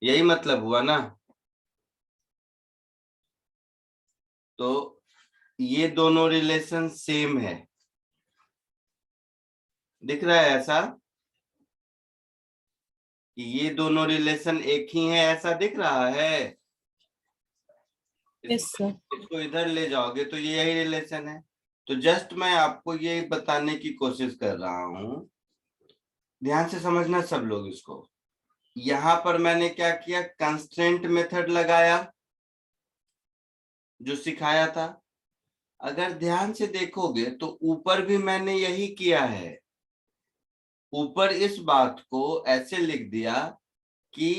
यही मतलब हुआ ना। तो ये दोनों रिलेशन सेम है, दिख रहा है ऐसा कि ये दोनों रिलेशन एक ही है, ऐसा दिख रहा है। इसको इधर ले जाओगे तो ये यही रिलेशन है। तो जस्ट मैं आपको ये बताने की कोशिश कर रहा हूं, ध्यान से समझना सब लोग इसको। यहां पर मैंने क्या किया, कंस्ट्रेंट मेथड लगाया जो सिखाया था। अगर ध्यान से देखोगे तो ऊपर भी मैंने यही किया है। ऊपर इस बात को ऐसे लिख दिया कि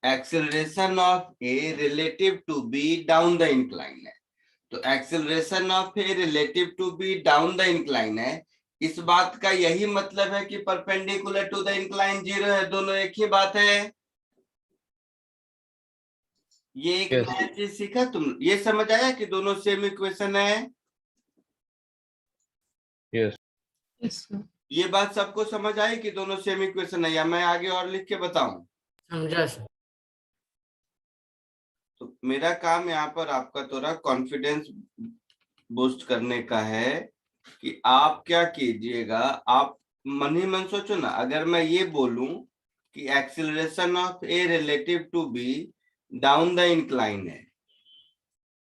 acceleration of A relative to B down the incline है। तो acceleration of A relative to B down the incline है, इस बात का यही मतलब है कि परपेंडिकुलर टू द इंक्लाइन 0 है। दोनों एक ही बात है। ये एक Yes. नया चीज सीखा तुम, ये समझ आया कि दोनों सेम इक्वेशन है। Yes. ये बात सबको समझ आई कि दोनों सेम इक्वेशन है, या मैं आगे और लिख के बताऊं? समझा सर। तो मेरा काम यहाँ पर आपका थोड़ा कॉन्फिडेंस बूस्ट करने का है कि आप क्या कीजिएगा, आप मन ही मन सोचो ना, अगर मैं ये बोलूं कि acceleration of A relative to B down the incline है,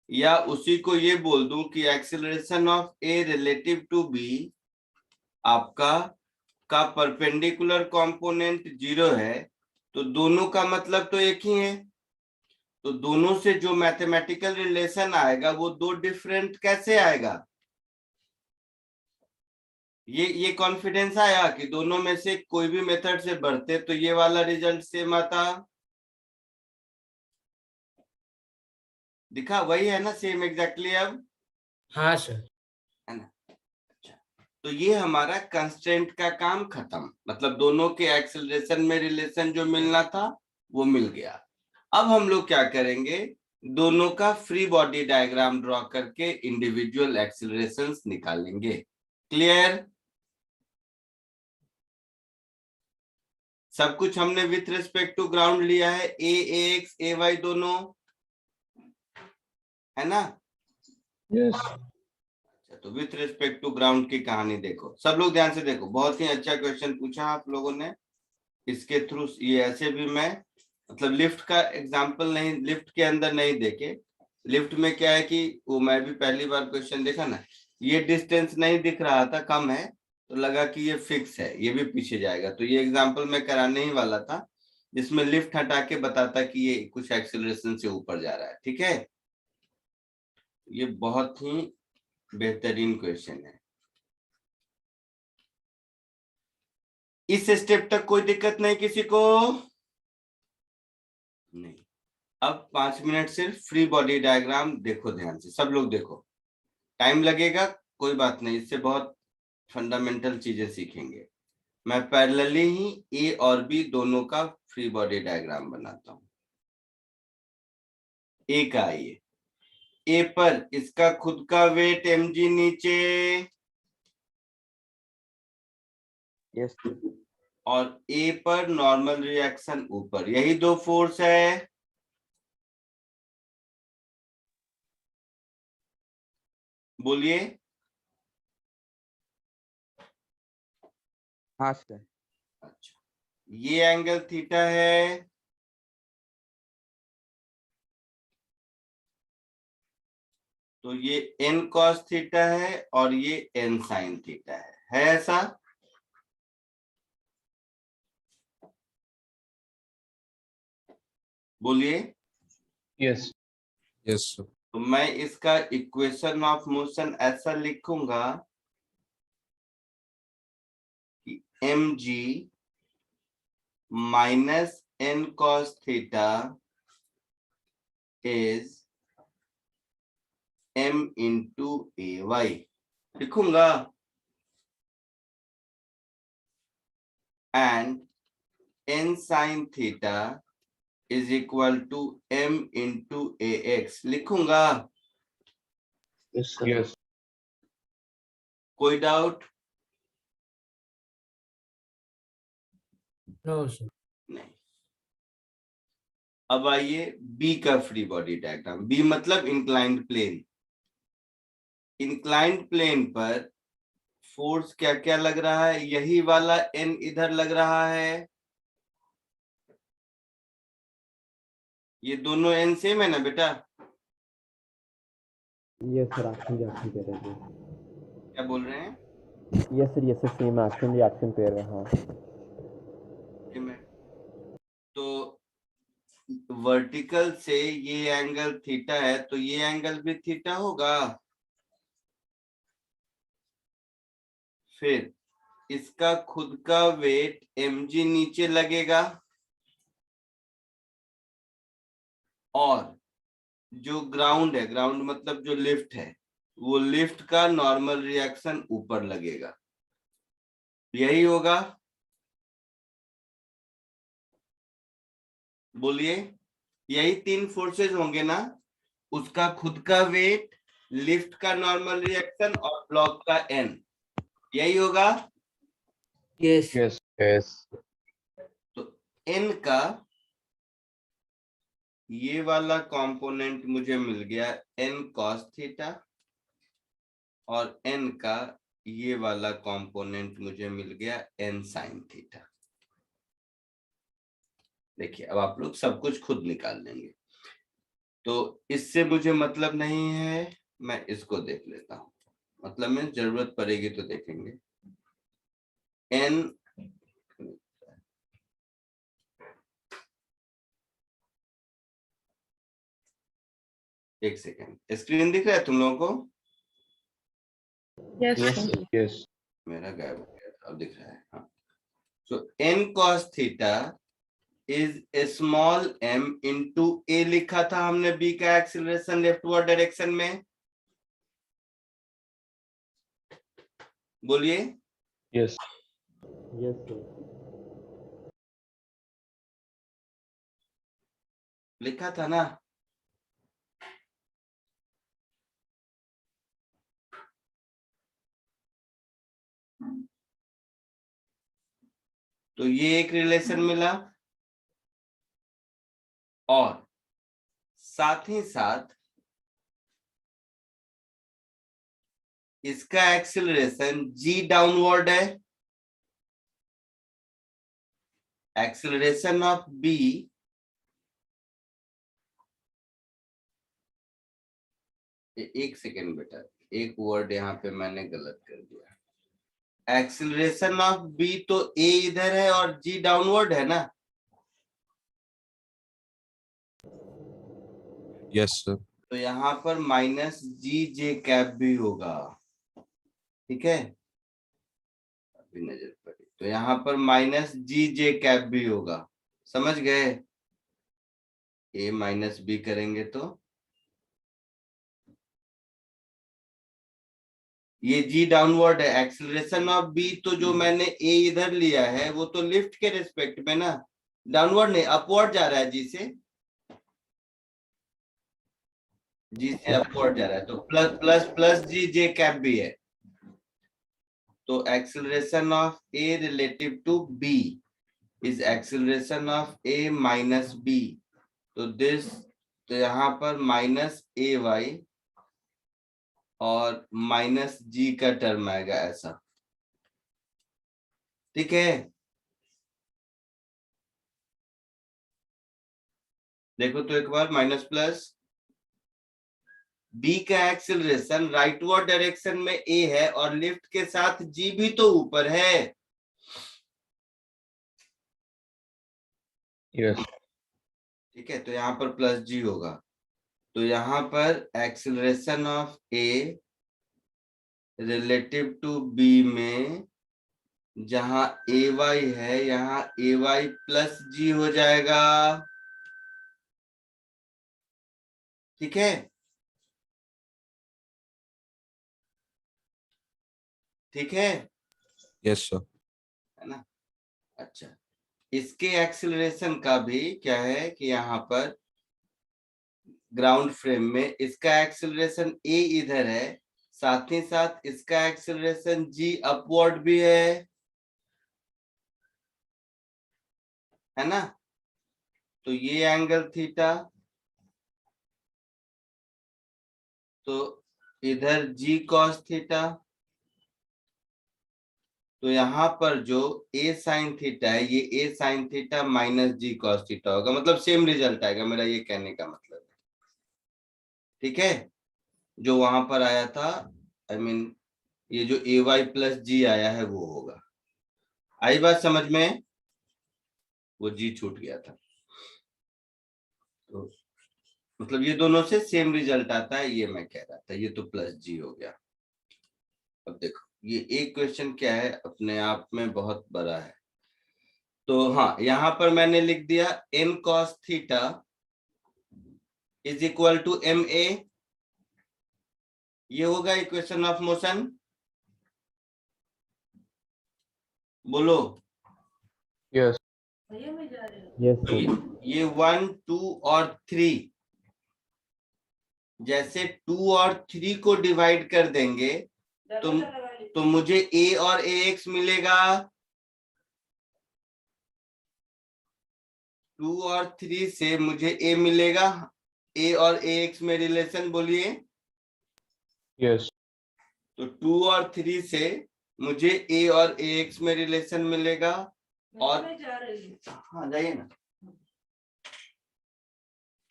या उसी को ये बोल दूं कि acceleration of A relative to B आपका का परपेंडिकुलर कंपोनेंट 0 है, तो दोनों का मतलब तो एक ही है। तो दोनों से जो मैथमेटिकल रिलेशन आएगा वो दो डिफरेंट कैसे आएगा? ये कॉन्फिडेंस आया कि दोनों में से कोई भी मेथड से बढ़ते तो ये वाला रिजल्ट सेम आता। दिखा वही है ना, सेम एग्जैक्टली। अब हाँ सर। है ना। अच्छा, तो ये हमारा कंस्ट्रेंट का काम खत्म, मतलब दोनों के एक्सेलरेशन में रिलेशन जो मिलना था वो मिल गया। अब हम लोग क्या करेंगे, दोनों का फ्री बॉडी डायग्राम ड्रॉ करके इंडिविजुअल एक्सेलरेशंस निकालेंगे। क्लियर? सब कुछ हमने विथ रिस्पेक्ट टू ग्राउंड लिया है, ए एक्स ए वाई दोनों, है ना। Yes. अच्छा, तो विथ रिस्पेक्ट टू ग्राउंड की कहानी देखो सब लोग, ध्यान से देखो। बहुत ही अच्छा क्वेश्चन पूछा आप लोगों ने। इसके थ्रू ये ऐसे भी मैं मतलब लिफ्ट का एग्जांपल नहीं, लिफ्ट के अंदर नहीं देखे। लिफ्ट में क्या है कि वो मैं भी पहली बार क्वेश्चन देखा ना, ये डिस्टेंस नहीं दिख रहा था, कम है, तो लगा कि ये फिक्स है, ये भी पीछे जाएगा। तो ये एग्जांपल मैं कराने ही वाला था, जिसमें लिफ्ट हटा के बताता कि ये कुछ एक्सेलरेशन से ऊपर जा रहा है। ठीक है, ये बहुत ही बेहतरीन क्वेश्चन है। इस स्टेप तक कोई दिक्कत नहीं किसी को? नहीं। अब 5 मिनट सिर्फ फ्री बॉडी डायग्राम देखो, ध्यान से सब लोग देखो। टाइम लगेगा, कोई बात नहीं, इससे बहुत फंडामेंटल चीजें सीखेंगे। मैं पैरेलली ही ए और बी दोनों का फ्री बॉडी डायग्राम बनाता हूं। ए का आइए, ए पर इसका खुद का वेट mg नीचे, यस और ए पर नॉर्मल रिएक्शन ऊपर, यही दो फोर्स है। बोलिए। हाँ सर। अच्छा, ये एंगल थीटा है, तो ये n cos थीटा है और ये n sin थीटा है ऐसा? बोलिए। Yes. Yes, sir. तो मैं इसका इक्वेशन ऑफ मोशन ऐसा लिखूंगा कि mg minus n cos theta is m into ay लिखूंगा, and n sin theta is equal to m into ax लिखूंगा। Yes, sir. Yes. कोई डाउट? No sir. नहीं। अब आइए बी का फ्री बॉडी डायग्राम। बी मतलब इंक्लाइंड प्लेन। इंक्लाइंड प्लेन पर फोर्स क्या क्या लग रहा है? यही वाला n इधर लग रहा है, ये दोनों n सेम है ना बेटा? Yes sir, action reaction pair है। क्या बोल रहे हैं? Yes sir, same action reaction pair है। हाँ सेम है। तो वर्टिकल से ये एंगल थीटा है, तो ये एंगल भी थीटा होगा। फिर इसका खुद का वेट mg नीचे लगेगा, और जो ग्राउंड है, ग्राउंड मतलब जो लिफ्ट है, वो लिफ्ट का नॉर्मल रिएक्शन ऊपर लगेगा। यही होगा? बोलिए। यही तीन फोर्सेस होंगे ना? उसका खुद का वेट, लिफ्ट का नॉर्मल रिएक्शन और ब्लॉक का n, यही होगा? यस। Yes. Yes. तो n का ये वाला कंपोनेंट मुझे मिल गया n cos थीटा, और n का ये वाला कंपोनेंट मुझे मिल गया n sin थीटा। देखिए अब आप लोग सब कुछ खुद निकाल लेंगे, तो इससे मुझे मतलब नहीं है, मैं इसको देख लेता हूं। मतलब में जरूरत पड़ेगी तो देखेंगे। n एक सेकेंड, स्क्रीन दिख रहा है तुम लोगों को? Yes, Yes, sir. sir. Yes. मेरा गायब हो गया था, अब दिख रहा है। हाँ, so n cos theta is small m into a लिखा था हमने b का एक्सीलरेशन लेफ्टवर्ड डायरेक्शन में। बोलिए। Yes. Yes sir. लिखा था ना? तो ये एक रिलेशन मिला, और साथ ही साथ इसका एक्सीलरेशन g डाउनवर्ड है। एक्सीलरेशन ऑफ b एक सेकेंड बेटा, एक वर्ड यहाँ पे मैंने गलत कर दिया। एक्सीलरेशन ऑफ b तो a इधर है और g डाउनवर्ड है ना? Yes, sir. तो यहाँ पर माइनस जी जे कैप भी होगा, ठीक है? अभी नजर पड़ी तो यहाँ पर माइनस जी जे कैप भी होगा। समझ गए? ए माइनस बी करेंगे तो ये जी डाउनवर्ड है। एक्सीलरेशन ऑफ बी तो जो मैंने ए इधर लिया है वो तो लिफ्ट के रिस्पेक्ट में ना, डाउनवर्ड नहीं, अपवर्ड जा रहा है। जी से अपवर्ड जा रहा है, तो plus plus plus G J cap भी है। तो acceleration of A relative to B is acceleration of A minus B. तो दिस, तो यहाँ पर माइनस ए वाई और माइनस जी का टर्म आएगा ऐसा, ठीक है? देखो तो एक बार, माइनस प्लस, बी का एक्सीलरेशन राइटवर्ड डायरेक्शन में ए है और लिफ्ट के साथ जी भी तो ऊपर है। Yes. ठीक है, तो यहाँ पर प्लस जी होगा, तो यहाँ पर acceleration of A relative to B में जहां ए वाई है, यहाँ ए वाई प्लस जी हो जाएगा। ठीक है, ठीक है, Yes, sir. है ना। अच्छा, इसके एक्सीलरेशन का भी क्या है कि यहाँ पर ग्राउंड फ्रेम में इसका एक्सीलरेशन ए इधर है, साथ ही साथ इसका एक्सीलरेशन जी अपवर्ड भी है ना। तो ये एंगल थीटा, तो इधर जी कॉस थीटा, तो यहाँ पर जो ए साइन थीटा है, ये ए sine theta minus G cos theta होगा, मतलब सेम रिजल्ट आएगा, मेरा ये कहने का मतलब है। ठीक है, जो वहां पर आया था, आई मीन ये जो ए वाई प्लस जी आया है वो होगा। आई बात समझ में? वो जी छूट गया था, तो मतलब ये दोनों से सेम रिजल्ट आता है, ये मैं कह रहा था। ये तो प्लस जी हो गया। अब देखो, ये एक क्वेश्चन क्या है, अपने आप में बहुत बड़ा है। तो हाँ, यहां पर मैंने लिख दिया n cos theta is equal to M A, ये होगा इक्वेशन ऑफ मोशन। बोलो। Yes. Yes, तो sir. ये 1 2 और 3, जैसे 2 और 3 को डिवाइड कर देंगे तो मुझे a और ax मिलेगा। 2 और 3 से मुझे a मिलेगा, a और ax में रिलेशन बोलिए। Yes. तो 2 और 3 से मुझे a और ax में रिलेशन मिलेगा, और हाँ जाइए ना।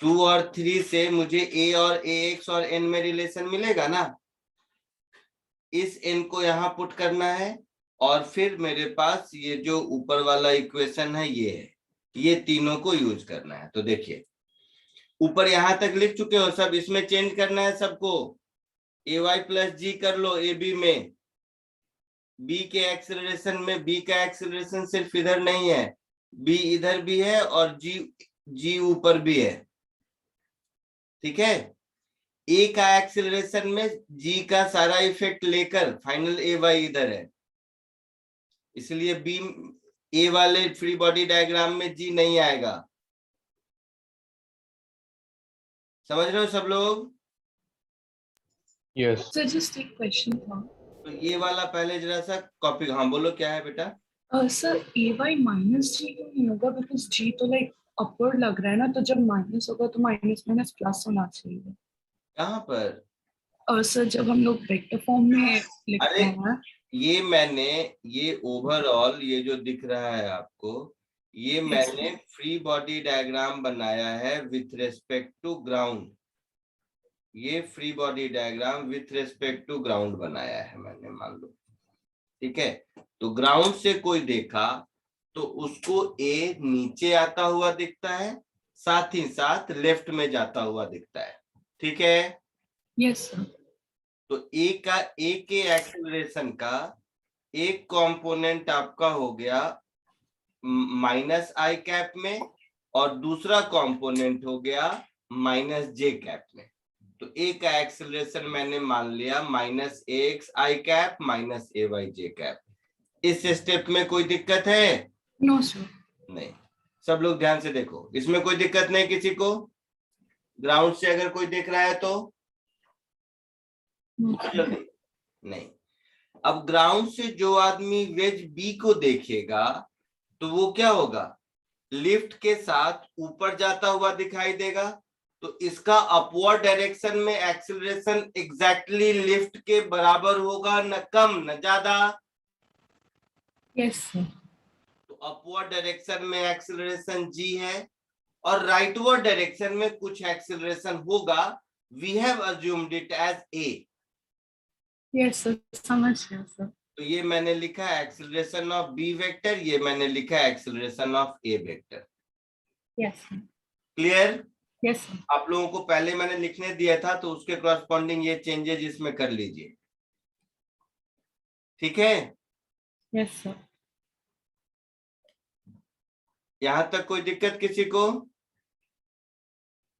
2 और 3 से मुझे a और ax और n में रिलेशन मिलेगा ना। इस n को यहाँ पुट करना है, और फिर मेरे पास ये जो ऊपर वाला इक्वेशन है ये है, ये तीनों को यूज करना है। तो देखिए, ऊपर यहां तक लिख चुके हो सब, इसमें चेंज करना है सबको। ए वाई प्लस जी कर लो ए बी में, बी के एक्सेलरेशन में, बी का एक्सेलरेशन सिर्फ इधर नहीं है, बी इधर भी है और जी ऊपर भी है। ठीक है, ए का एक्सेलरेशन में जी का सारा इफेक्ट लेकर फाइनल ए वाई इधर है, इसलिए बी ए वाले फ्री बॉडी डायग्राम में जी नहीं आएगा। समझ रहे हो सब लोग? Yes. सर जस्ट एक क्वेश्चन था। तो ये वाला पहले जरा सा कॉपी, हाँ बोलो क्या है बेटा? सर ए वाई माइनस जी तो नहीं होगा, बिकॉज जी तो लाइक अपवर्ड लग रहा है ना, तो जब माइनस होगा तो माइनस माइनस प्लस होना चाहिए। कहाँ पर? सर जब हम लोग वेक्टर फॉर्म में लिखते हैं, ये मैंने, ये ओवरऑल ये जो दिख रहा है आपको, ये मैंने फ्री बॉडी डायग्राम बनाया है विथ रेस्पेक्ट टू ग्राउंड। ये free body diagram with respect to ground बनाया है मैंने, मान लो। ठीक है, तो ग्राउंड से कोई देखा तो उसको ए नीचे आता हुआ दिखता है, साथ ही साथ लेफ्ट में जाता हुआ दिखता है। ठीक है? Yes sir. तो ए के एक्सेलरेशन का एक कंपोनेंट आपका हो गया माइनस आई कैप में, और दूसरा कंपोनेंट हो गया माइनस जे कैप में। तो ए का एक्सेलरेशन मैंने मान लिया minus X I cap minus A Y J cap. इस स्टेप में कोई दिक्कत है? No sir. नहीं। सब लोग ध्यान से देखो, इसमें कोई दिक्कत नहीं किसी को? ग्राउंड से अगर कोई देख रहा है तो नहीं। अब ग्राउंड से जो आदमी वेज बी को देखेगा तो वो क्या होगा, लिफ्ट के साथ ऊपर जाता हुआ दिखाई देगा। तो इसका अपवर्ड डायरेक्शन में एक्सेलरेशन एग्जैक्टली लिफ्ट के बराबर होगा, न कम न ज्यादा। Yes sir. तो अपवर्ड डायरेक्शन में एक्सेलरेशन जी है, और राइटवर्ड डायरेक्शन में कुछ एक्सेलरेशन होगा, we have assumed it as A. Yes sir, समझ गया सर। तो ये मैंने लिखा एक्सेलरेशन ऑफ बी वेक्टर, ये मैंने लिखा acceleration of A vector. Yes sir. Clear? Yes sir. आप लोगों को पहले मैंने लिखने दिया था, तो उसके कॉरस्पॉन्डिंग ये चेंजेस इसमें कर लीजिए, ठीक है? Yes sir. यहां तक कोई दिक्कत किसी को?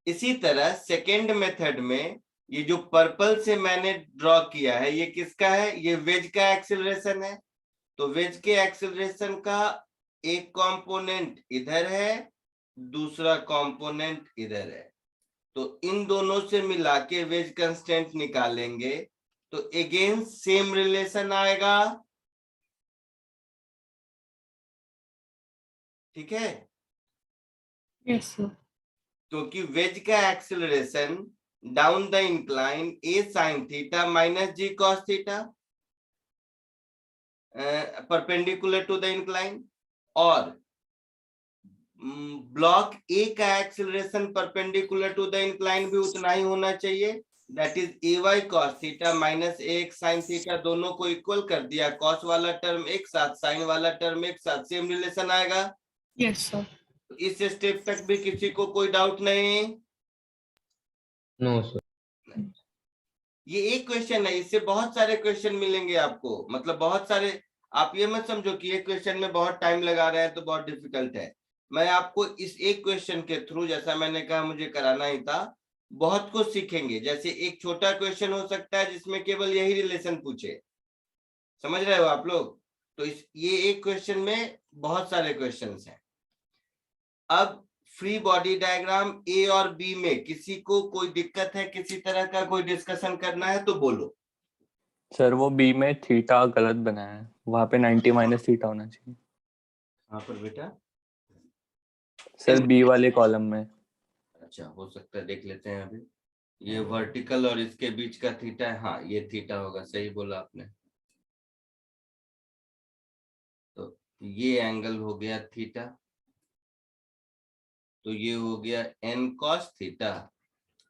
इसी तरह सेकेंड मेथड में ये जो पर्पल से मैंने ड्रॉ किया है, ये किसका है? ये वेज का एक्सेलरेशन है। तो वेज के एक्सेलरेशन का एक कंपोनेंट इधर है, दूसरा कंपोनेंट इधर है। तो इन दोनों से मिला के वेज कंस्टेंट निकालेंगे तो अगेन सेम रिलेशन आएगा, ठीक है? Yes sir. क्योंकि वेज का acceleration down the incline A sine theta minus G cos theta perpendicular to the incline, और ब्लॉक ए का acceleration perpendicular to the incline भी उतना ही होना चाहिए, that is A Y cos theta minus A X sine theta. दोनों को इक्वल कर दिया, कॉस वाला टर्म एक साथ, साइन वाला टर्म एक साथ, सेम रिलेशन आएगा। Yes sir. तो इस स्टेप तक भी किसी को कोई डाउट नहीं? No sir. ये एक क्वेश्चन है, इससे बहुत सारे क्वेश्चन मिलेंगे आपको, मतलब बहुत सारे। आप ये मत समझो कि एक क्वेश्चन में बहुत टाइम लगा रहे हैं तो बहुत डिफिकल्ट है। मैं आपको इस एक क्वेश्चन के थ्रू, जैसा मैंने कहा मुझे कराना ही था, बहुत कुछ सीखेंगे। जैसे एक छोटा क्वेश्चन हो सकता है जिसमें केवल यही रिलेशन पूछे, समझ रहे हो आप लोग? तो ये एक क्वेश्चन में बहुत सारे क्वेश्चंस हैं। अब फ्री बॉडी डायग्राम ए और बी में किसी को कोई दिक्कत है, किसी तरह का कोई डिस्कशन करना है तो बोलो। सर वो बी में थीटा गलत बनाया है, वहां पे 90 माइनस थीटा होना चाहिए। कहाँ पर बेटा? सर बी वाले कॉलम में। अच्छा, हो सकता है, देख लेते हैं अभी। ये वर्टिकल और इसके बीच का थीटा है, हाँ ये थीटा होगा, सही बोला आपने। तो ये एंगल हो गया थीटा, तो ये हो गया n cos थीटा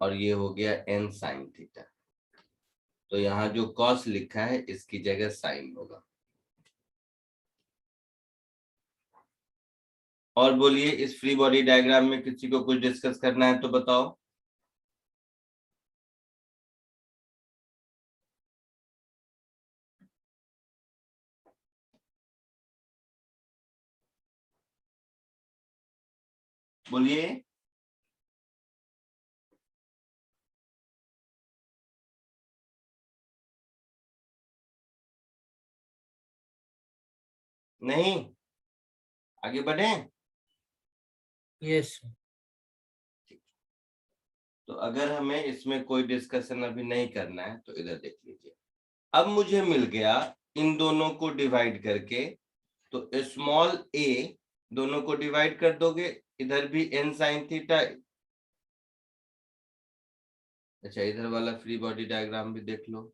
और ये हो गया n sin थीटा। तो यहाँ जो cos लिखा है इसकी जगह sin होगा। और बोलिए, इस फ्री बॉडी डायग्राम में किसी को कुछ डिस्कस करना है तो बताओ। बोलिए। नहीं, आगे बढ़े? यस। तो अगर हमें इसमें कोई डिस्कशन अभी नहीं करना है तो इधर देख लीजिए। अब मुझे मिल गया इन दोनों को डिवाइड करके, तो स्मॉल ए दोनों को डिवाइड कर दोगे, इधर भी n sin थीटा। अच्छा, इधर वाला फ्री बॉडी डायग्राम भी देख लो।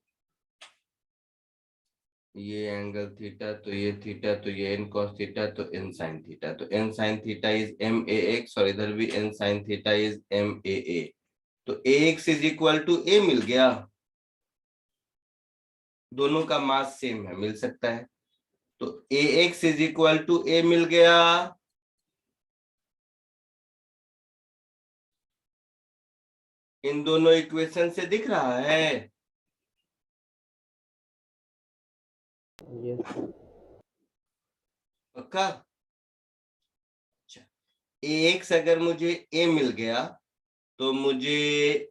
ये एंगल थीटा, तो ये थीटा, तो ये n cos थीटा, तो n sin थीटा। तो n sin theta is MAX और इधर भी n sin theta is MAA। तो AX is equal to A मिल गया। दोनों का मास सेम है, मिल सकता है। तो AX is equal to A मिल गया। इन दोनों इक्वेशन से दिख रहा है? पक्का? अच्छा, AX अगर मुझे A मिल गया तो मुझे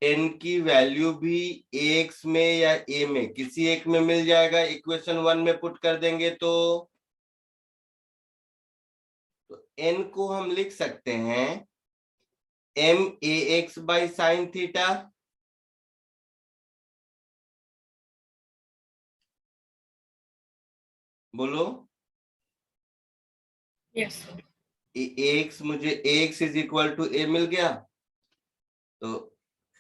n की वैल्यू भी AX में या A में किसी एक में मिल जाएगा। इक्वेशन 1 में पुट कर देंगे तो n को हम लिख सकते हैं MAX बाई साइन थीटा। बोलो। यस। AX मुझे AX is equal to A मिल गया। तो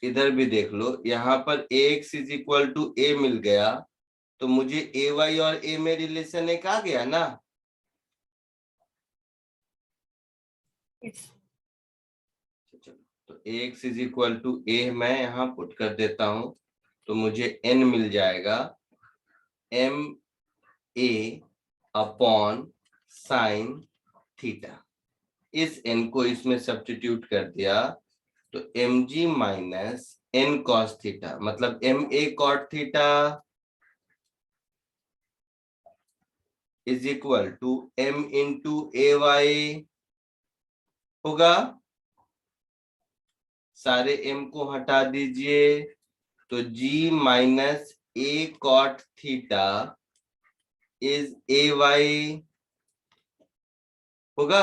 इधर भी देख लो, यहाँ पर AX is equal to A मिल गया, तो मुझे AY और A में रिलेशन एक आ गया ना। यस। तो AX is equal to A मैं यहाँ पुट कर देता हूं, तो मुझे n मिल जाएगा MA अपॉन साइन थीटा। इस n को इसमें सब्स्टिट्यूट कर दिया तो mg minus n cos theta, मतलब ma cot theta is equal to m into ay होगा। सारे m को हटा दीजिए तो g minus a cot theta इज ay होगा।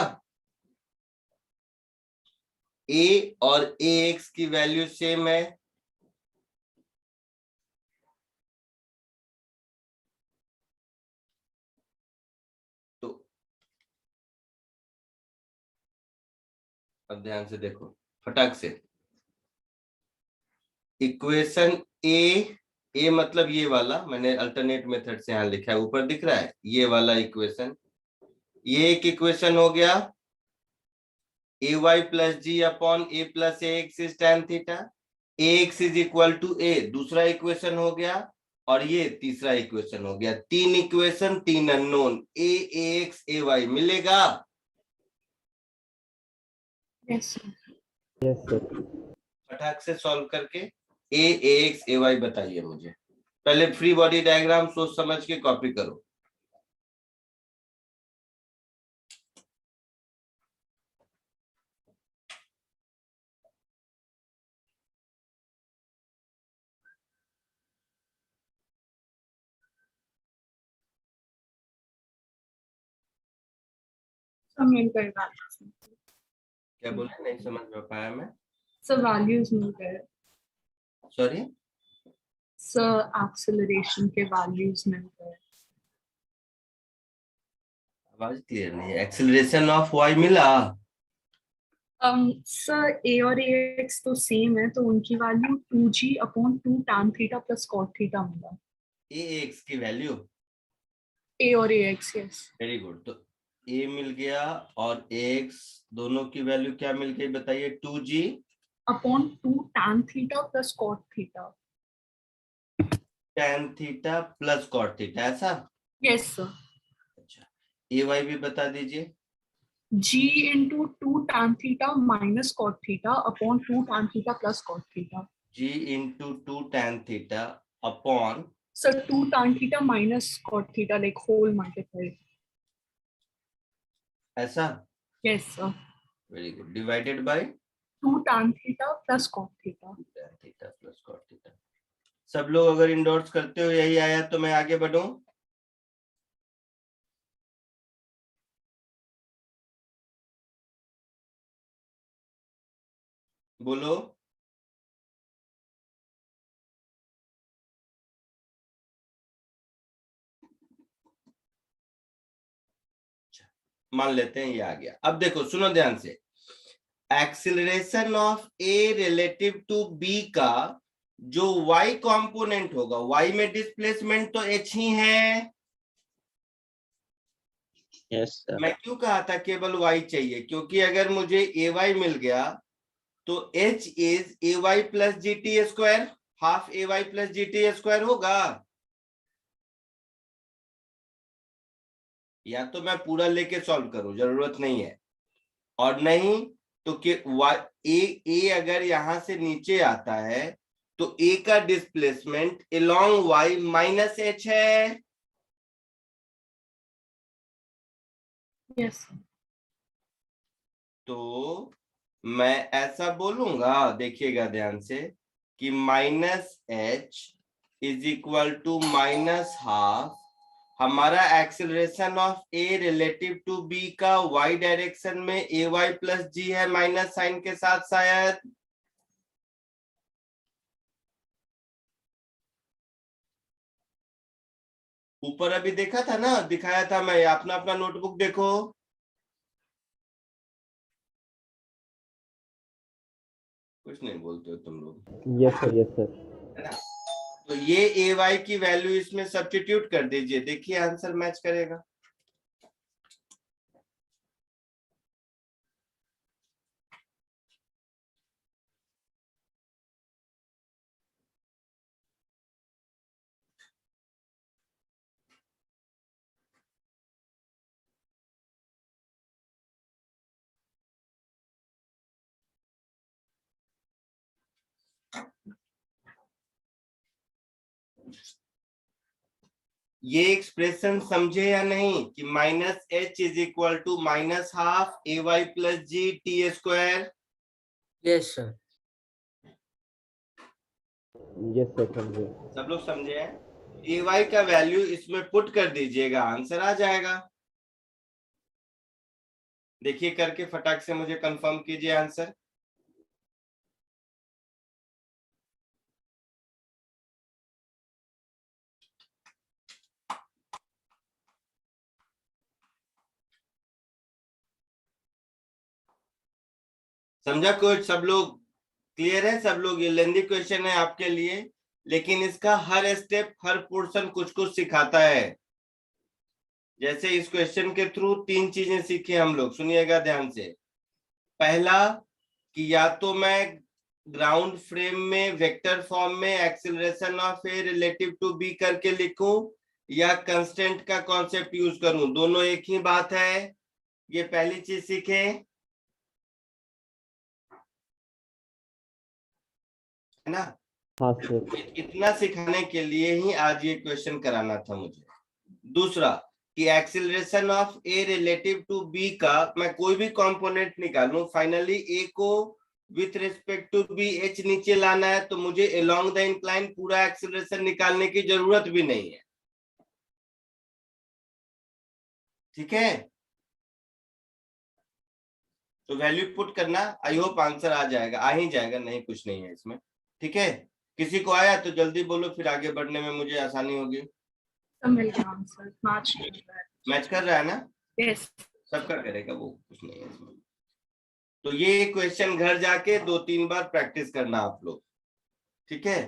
a और ax की वैल्यू सेम है, तो अब ध्यान से देखो फटाक से। इक्वेशन ए मतलब ये वाला, मैंने अल्टरनेट मेथड से यहां लिखा है, ऊपर दिख रहा है ये वाला इक्वेशन। ये एक इक्वेशन हो गया, A Y plus G upon A plus A X is tan theta, A X is equal to A दूसरा इक्वेशन हो गया, और ये तीसरा इक्वेशन हो गया। तीन इक्वेशन, तीन अननोन, ए एक्स ए वाई मिलेगा। Yes yes sir. फटाक से सॉल्व करके ए एक्स ए वाई बताइए मुझे। पहले फ्री बॉडी डायग्राम सोच समझ के कॉपी करो। सब मिल गए वैल्यूज। क्या बोले, नहीं समझ में पाया मैं। सब वैल्यूज मिल गए सॉरी, सर, एक्सेलरेशन के वैल्यूज मिल गए। आवाज क्लियर नहीं है। एक्सेलरेशन ऑफ वाई मिला। सर ए और ए एक्स तो सेम है, तो उनकी value 2g upon 2 tan theta plus cot theta मिला। ए एक्स की वैल्यू, ए और ए एक्स, यस। Very good. तो ए मिल गया और एक्स दोनों की वैल्यू क्या मिल गई बताइए, 2g upon 2 tan theta plus cot theta. tan theta plus cot theta, ऐसा। Yes sir. अच्छा, ए वाई भी बता दीजिए। g into 2 tan theta minus cot theta upon 2 tan theta plus cot theta. g into 2 tan theta upon, sir 2 tan theta minus cot theta, like whole multiply. ऐसा। Yes sir. Very good, divided by 2 tan theta plus cot theta. tan theta plus cot theta. सब लोग अगर इंडोर्स करते हो यही आया तो मैं आगे बढ़ूं। बोलो। मान लेते हैं ये आ गया। अब देखो सुनो ध्यान से, acceleration of A relative to B का जो y कंपोनेंट होगा, y में डिस्प्लेसमेंट तो h ही है। Yes sir. मैं क्यों कहा था केवल y चाहिए, क्योंकि अगर मुझे ay मिल गया तो h is ay plus G T square, half ay plus G T square होगा। या तो मैं पूरा लेके सॉल्व करूं, जरूरत नहीं है, और नहीं तो कि ए अगर यहां से नीचे आता है तो ए का displacement along y minus H है। यस। तो मैं ऐसा बोलूंगा, देखिएगा ध्यान से, कि minus H is equal to minus half, हमारा acceleration of A relative to B का y डायरेक्शन में ए वाई प्लस जी है माइनस साइन के साथ शायद। ऊपर अभी देखा था ना, दिखाया था मैं, अपना अपना नोटबुक देखो। कुछ नहीं बोलते हो तुम लोग। Yes sir, yes sir. है ना? तो ये ए वाई की वैल्यू इसमें सब्स्टिट्यूट कर दीजिए, देखिए आंसर मैच करेगा। ये एक्सप्रेशन समझे या नहीं कि minus H is equal to minus half A Y plus G T square. Yes, sir. Yes sir समझे। सब लोग समझे हैं? ए वाई का वैल्यू इसमें पुट कर दीजिएगा, आंसर आ जाएगा। देखिए करके फटाक से मुझे कंफर्म कीजिए आंसर। समझा कोई? सब लोग क्लियर है? सब लोग? ये लेंदी क्वेश्चन है आपके लिए, लेकिन इसका हर स्टेप हर पोर्शन कुछ कुछ सिखाता है। जैसे इस क्वेश्चन के थ्रू 3 चीजें सीखे हम लोग, सुनिएगा ध्यान से। पहला कि या तो मैं ग्राउंड फ्रेम में वेक्टर फॉर्म में acceleration of A relative to B करके लिखूं या कंस्टेंट का कॉन्सेप्ट यूज करूं, दोनों एक ही बात है। ये पहली चीज सीखे, है ना? हाँ सर। इतना सिखाने के लिए ही आज ये क्वेश्चन कराना था मुझे। दूसरा कि acceleration of A relative to B का मैं कोई भी कंपोनेंट निकालूं, फाइनली ए को with respect to B H नीचे लाना है, तो मुझे अलोंग द इंक्लाइन पूरा एक्सीलरेशन निकालने की जरूरत भी नहीं है। ठीक है? तो वैल्यू पुट करना, आई होप आंसर आ जाएगा, आ ही जाएगा, नहीं कुछ नहीं है इसमें। ठीक है? किसी को आया तो जल्दी बोलो, फिर आगे बढ़ने में मुझे आसानी होगी। मिल गया आंसर, मैच कर रहा है ना? यस। सबका करेगा वो, कुछ नहीं है इसमें। तो ये क्वेश्चन घर जाके 2-3 बार प्रैक्टिस करना आप लोग, ठीक है?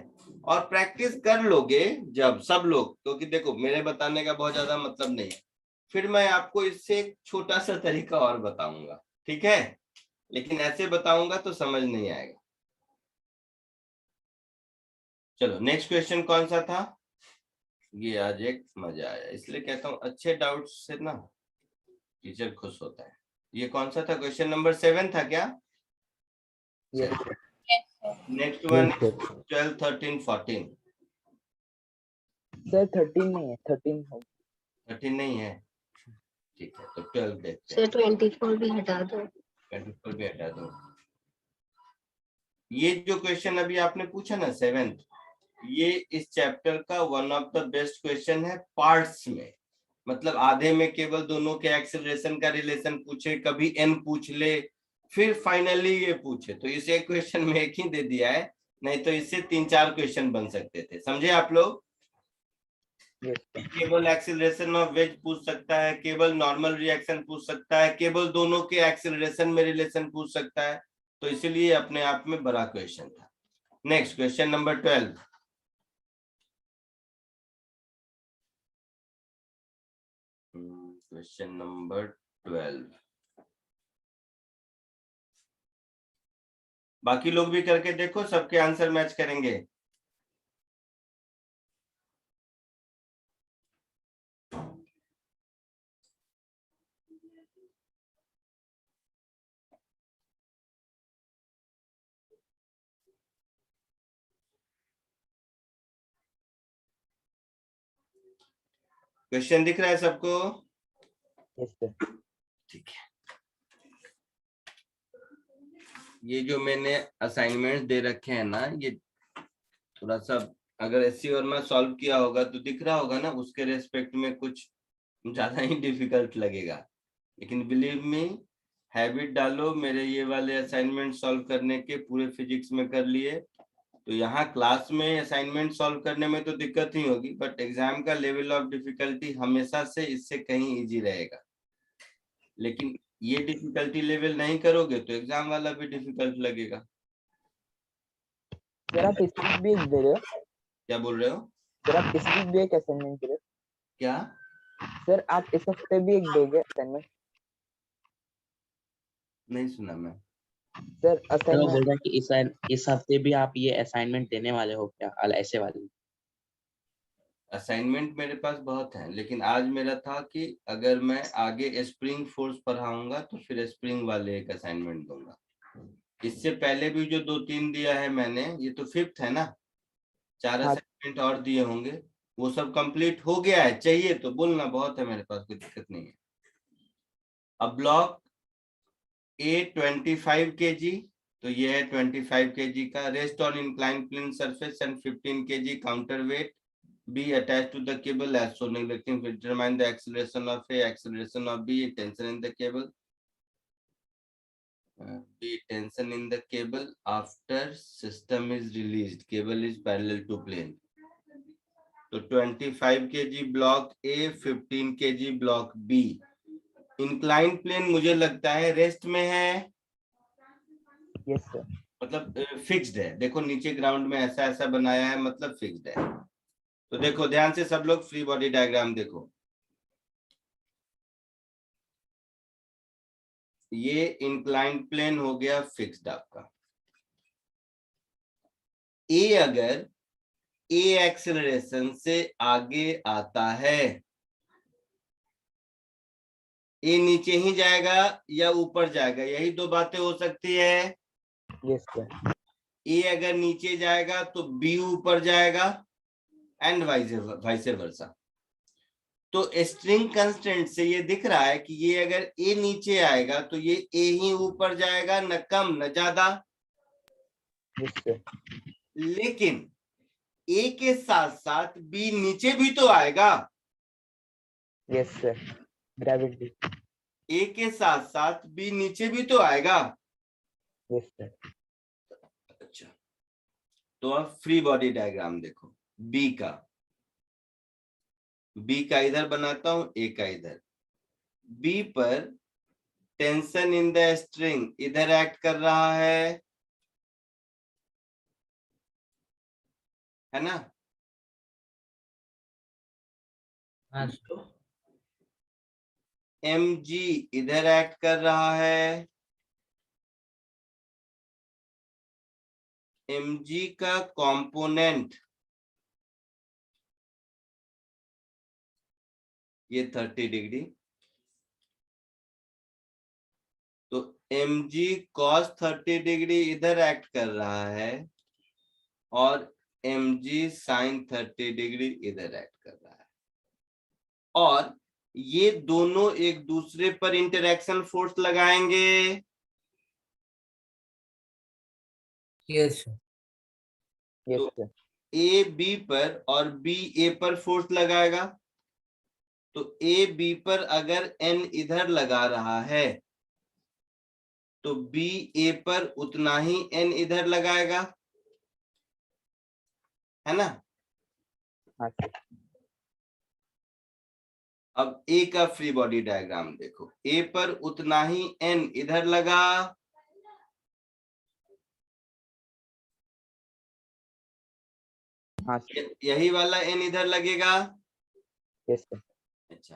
और प्रैक्टिस कर लोगे जब सब लोग, क्योंकि देखो मेरे बताने का बहुत ज्यादा मतलब नहीं है, फिर मैं आपको इससे एक छोटा सा तरीका और बताऊंगा, ठीक है? लेकिन ऐसे बताऊंगा तो समझ नहीं आएगा। चलो नेक्स्ट क्वेश्चन कौन सा था? ये आज एक मजा आया, इसलिए कहता हूँ अच्छे डाउट से ना टीचर खुश होता है। ये कौन सा था? क्वेश्चन नंबर 7 था क्या? Next one 12, 13, 14। सर 13 नहीं है, 13 हो। 13 नहीं है, ठीक है, तो 12 देखते सर 24 भी हटा दो। 24 भी हटा दो। ये जो क्वेश्चन अभी आपने पूछा ना 7th, ये इस चैप्टर का one of the best question है पार्ट्स में। मतलब आधे में केवल दोनों के एक्सेलरेशन का रिलेशन पूछे, कभी एन पूछ ले, फिर फाइनली ये पूछे, तो इस एक क्वेश्चन में एक ही दे दिया है, नहीं तो इससे 3-4 क्वेश्चन बन सकते थे। समझे आप लोग? केवल एक्सेलरेशन ऑफ वेज पूछ सकता है, केवल नॉर्मल रिएक्शन पूछ सकता है, केवल दोनों के एक्सेलरेशन में रिलेशन पूछ सकता है, तो इसलिए अपने आप में बड़ा क्वेश्चन था। Next question number 12। Question number 12 बाकी लोग भी करके देखो, सबके आंसर मैच करेंगे। क्वेश्चन दिख रहा है सबको? Yes sir. ठीक है। ये जो मैंने असाइनमेंट दे रखे हैं ना, ये थोड़ा सा अगर ऐसी और मैं सॉल्व किया होगा तो दिख रहा होगा ना, उसके रेस्पेक्ट में कुछ ज्यादा ही डिफिकल्ट लगेगा, लेकिन बिलीव मी, हैबिट डालो। मेरे ये वाले असाइनमेंट सॉल्व करने के पूरे फिजिक्स में कर लिए, तो यहाँ क्लास में असाइनमेंट सॉल्व करने में तो दिक्कत ही होगी, बट एग्जाम का लेवल ऑफ डिफिकल्टी हमेशा से इससे कहीं इजी रहेगा। लेकिन ये डिफिकल्टी लेवल नहीं करोगे तो एग्जाम वाला भी डिफिकल्ट लगेगा। सर आप इस वीक भी एक दे रहे हो? क्या बोल रहे हो? सर आप इस वीक भी एक असाइनमेंट दे रहे हो? क्या सर आप इस हफ्ते भी एक दोगे असाइनमेंट? नहीं सुना मैं। सर तो असाइनमेंट बोल रहा है कि इस हफ्ते भी आप ये असाइनमेंट देने वाले हो क्या, ऐसे वाली? असाइनमेंट मेरे पास बहुत है, लेकिन आज मेरा था कि अगर मैं आगे स्प्रिंग फोर्स पढ़ाऊंगा तो फिर स्प्रिंग वाले एक असाइनमेंट दूंगा। इससे पहले भी जो 2-3 दिया है मैंने, ये तो 5th है ना, 4 हाँ। असाइनमेंट और दिए होंगे, वो सब कंप्लीट हो गया है। चाहिए तो बोलना, बहुत है मेरे पास, कोई दिक्कत नहीं है। अब ब्लॉक ए 25 kg, तो ये है 25 kg का, rest on incline plane surface and 15 kg counter weight B attached to the cable as shown. Neglecting to determine the acceleration of A, acceleration of B, tension in the cable. B tension in the cable after system is released. Cable is parallel to plane. तो 25 kg block A, 15 kg block B. Incline plane मुझे लगता है रेस्ट में है। Yes sir. मतलब फिक्स्ड है। देखो नीचे ग्राउंड में ऐसा ऐसा बनाया है, मतलब फिक्स्ड है। तो देखो ध्यान से सब लोग फ्री बॉडी डायग्राम देखो। ये इंक्लाइन प्लेन हो गया फिक्स्ड आपका। ए अगर ए एक्सेलरेशन से आगे आता है, ए नीचे ही जाएगा या ऊपर जाएगा, यही दो बातें हो सकती है। Yes sir. ए अगर नीचे जाएगा तो बी ऊपर जाएगा एंड वाइस वर्सा। तो स्ट्रिंग कंस्टेंट से ये दिख रहा है कि ये अगर ए नीचे आएगा तो ये ए ही ऊपर जाएगा, न कम न ज्यादा। Yes sir. लेकिन ए के साथ साथ बी नीचे भी तो आएगा। Yes sir. ग्रेविटी। ए के साथ साथ बी नीचे भी तो आएगा। Yes sir. अच्छा, तो अब फ्री बॉडी डायग्राम देखो बी का। बी का इधर बनाता हूं, ए का इधर। बी पर टेंशन इन द स्ट्रिंग इधर एक्ट कर रहा है ना। हाँ mg इधर एक्ट कर रहा है। mg का कंपोनेंट ये 30 डिग्री, तो mg cos 30 डिग्री इधर एक्ट कर रहा है और mg sin 30 डिग्री इधर एक्ट कर रहा है। और ये दोनों एक दूसरे पर इंटरेक्शन फोर्स लगाएंगे। Yes sir. Yes sir. A B पर और बी ए पर फोर्स लगाएगा। तो ए बी पर अगर एन इधर लगा रहा है तो बी ए पर उतना ही एन इधर लगाएगा, है ना। हाँ सर। अब ए का फ्री बॉडी डायग्राम देखो। ए पर उतना ही एन इधर लगा, हाँ सर। यही वाला एन इधर लगेगा। Yes sir. अच्छा,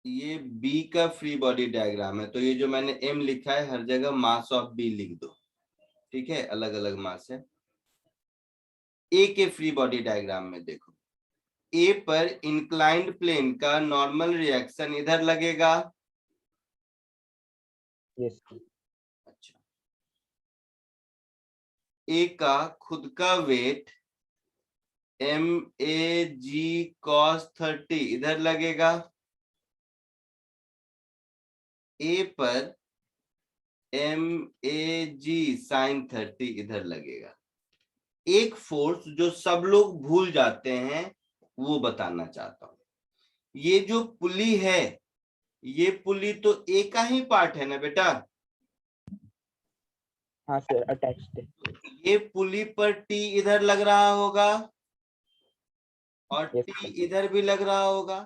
ये बी का फ्री बॉडी डायग्राम है, तो ये जो मैंने एम लिखा है हर जगह मास ऑफ बी लिख दो, ठीक है, अलग अलग मास है। ए के फ्री बॉडी डायग्राम में देखो, ए पर इंक्लाइंड प्लेन का नॉर्मल रिएक्शन इधर लगेगा। Yes sir. अच्छा, ए का खुद का वेट MAG cos 30 इधर लगेगा। ए पर MAG sin 30 इधर लगेगा। एक फोर्स जो सब लोग भूल जाते हैं वो बताना चाहता हूं। ये जो पुली है, ये पुली तो ए का ही पार्ट है ना बेटा। हाँ सर, अटैच्ड है। ये पुली पर टी इधर लग रहा होगा और Yes, टी sir. इधर भी लग रहा होगा।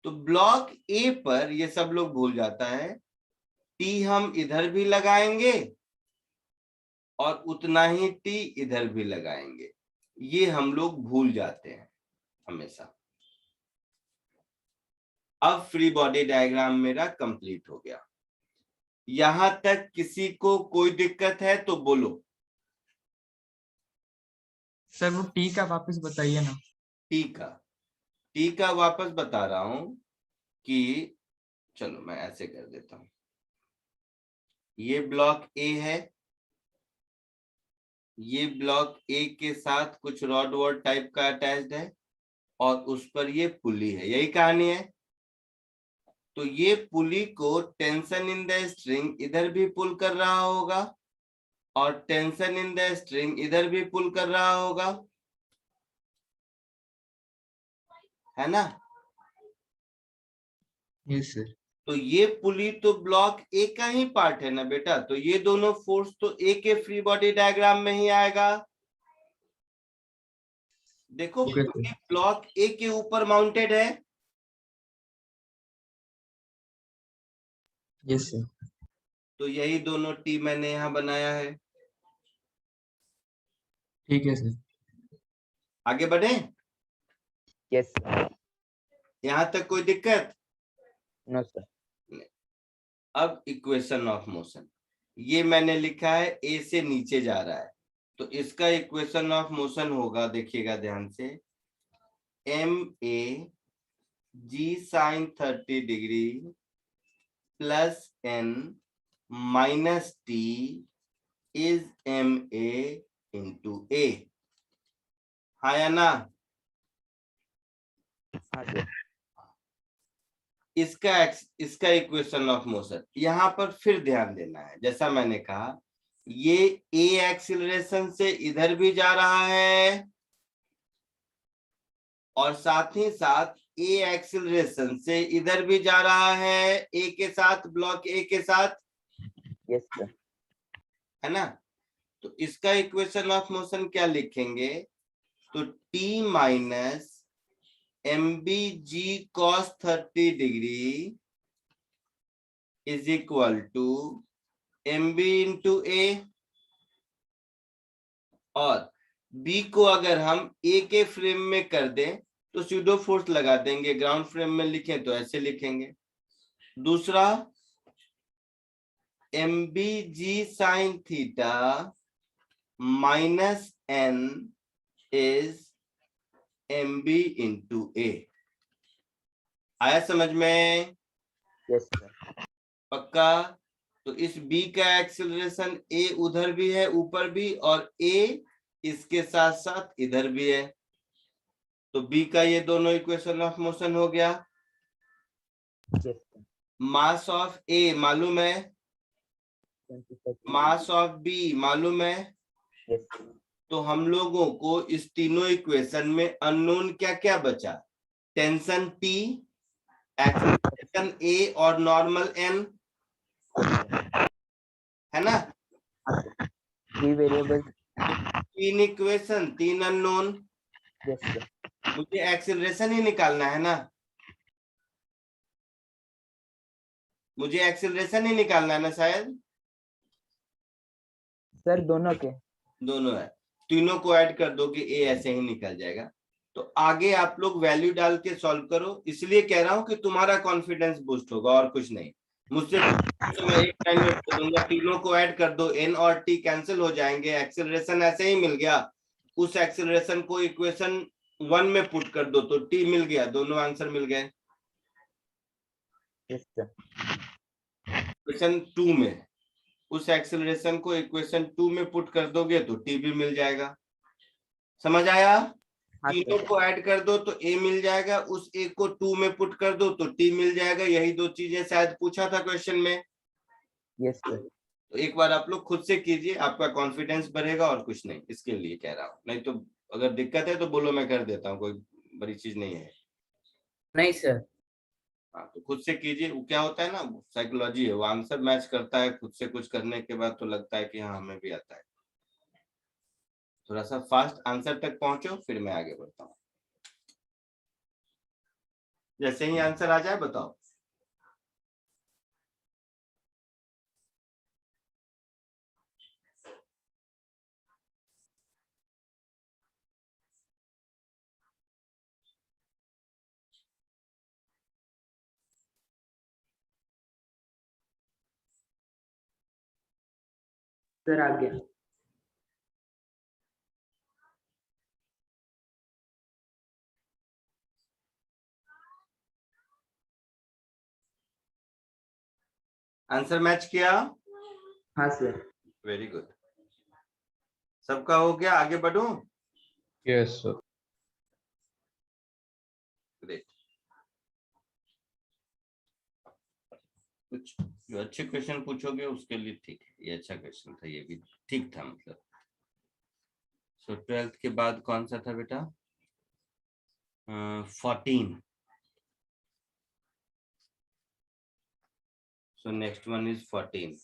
तो ब्लॉक ए पर ये सब लोग भूल जाता है, टी हम इधर भी लगाएंगे और उतना ही टी इधर भी लगाएंगे। ये हम लोग भूल जाते हैं हमेशा। अब फ्री बॉडी डायग्राम मेरा कंप्लीट हो गया। यहां तक किसी को कोई दिक्कत है तो बोलो। सर वो टी का वापस बताइए ना। टी का वापस बता रहा हूं कि चलो मैं ऐसे कर देता हूं। ये ब्लॉक ए है, ये ब्लॉक ए के साथ कुछ रॉड वॉड टाइप का अटैच्ड है और उस पर ये पुली है, यही कहानी है। तो ये पुली को टेंशन इन द स्ट्रिंग इधर भी पुल कर रहा होगा और टेंशन इन द स्ट्रिंग इधर भी पुल कर रहा होगा, है ना। Yes sir. तो ये पुली तो ब्लॉक ए का ही पार्ट है ना बेटा, तो ये दोनों फोर्स तो ए के फ्री बॉडी डायग्राम में ही आएगा। देखो पुली ब्लॉक ए के ऊपर माउंटेड है। Yes sir. तो यही दोनों टी मैंने यहाँ बनाया है। ठीक है सर। आगे बढ़े? यस यहाँ तक कोई दिक्कत? No sir. अब इक्वेशन ऑफ मोशन, ये मैंने लिखा है ए से नीचे जा रहा है, तो इसका इक्वेशन ऑफ मोशन होगा, देखिएगा ध्यान से, M A G sine 30 degree plus N minus T is M A into A, हाँ या ना। इसका इक्वेशन ऑफ मोशन, यहां पर फिर ध्यान देना है, जैसा मैंने कहा ये ए एक्सीलरेशन से इधर भी जा रहा है और साथ ही साथ ए एक्सीलरेशन से इधर भी जा रहा है, ए के साथ, ब्लॉक ए के साथ। Yes sir. है ना। तो इसका इक्वेशन ऑफ मोशन क्या लिखेंगे, तो T minus M B G cos 30 degree is equal to M B into A, और बी को अगर हम ए के फ्रेम में कर दें तो स्यूडो फोर्स लगा देंगे, ग्राउंड फ्रेम में लिखें तो ऐसे लिखेंगे। दूसरा M B G sine theta minus N is M B into A, आया समझ में? Yes sir. पक्का? तो इस बी का एक्सीलरेशन ए उधर भी है ऊपर भी, और ए इसके साथ साथ इधर भी है, तो बी का ये दोनों इक्वेशन ऑफ मोशन हो गया। मास ऑफ ए मालूम है, मास ऑफ बी मालूम है, तो हम लोगों को इस तीनों इक्वेशन में अननोन क्या क्या बचा, टेंशन टी, एक्सीलरेशन ए और नॉर्मल एन, है ना। 3 variable, 3 equation, 3 unknown. Yes sir. मुझे एक्सीलरेशन ही निकालना है ना, मुझे एक्सीलरेशन ही निकालना है ना शायद। सर दोनों के? दोनों है, तीनों को ऐड कर दो कि ए ऐसे ही निकल जाएगा। तो आगे आप लोग वैल्यू डाल के सॉल्व करो, इसलिए कह रहा हूं कि तुम्हारा कॉन्फिडेंस बूस्ट होगा और कुछ नहीं। मुझसे तो मैं एक टाइम में बोलूंगा तीनों को ऐड कर दो, एन और टी कैंसिल हो जाएंगे, एक्सीलरेशन ऐसे ही मिल गया, उस एक्सीलरेशन को इक्वेशन 1 में पुट कर दो तो टी मिल गया, दोनों आंसर मिल गए। इक्वेशन 2 में उस एक्सीलरेशन को इक्वेशन 2 में पुट कर दोगे तो टी भी मिल जाएगा। समझ आया? तीनों को ऐड कर दो तो ए मिल जाएगा, उस ए को 2 में पुट कर दो तो टी मिल जाएगा। यही 2 चीजें शायद पूछा था क्वेश्चन में। Yes sir. तो एक बार आप लोग खुद से कीजिए, आपका कॉन्फिडेंस बढ़ेगा और कुछ नहीं, इसके लिए कह रहा हूँ। नहीं तो अगर दिक्कत है तो बोलो, मैं कर देता हूँ, कोई बड़ी चीज नहीं है। नहीं सर। हाँ तो खुद से कीजिए, वो क्या होता है ना, साइकोलॉजी है, वो आंसर मैच करता है खुद से, कुछ करने के बाद तो लगता है कि हाँ हमें भी आता है। थोड़ा सा फास्ट आंसर तक पहुंचो, फिर मैं आगे बढ़ता हूँ। जैसे ही आंसर आ जाए बताओ। सर आ गया। आंसर मैच किया? हाँ सर। Very good. सबका हो गया, आगे बढ़ूं? Yes sir. ग्रेट। कुछ जो अच्छे क्वेश्चन पूछोगे उसके लिए ठीक है, ये अच्छा क्वेश्चन था, ये भी ठीक था मतलब। सो 12th के बाद कौन सा था बेटा? 14। So next one is 14।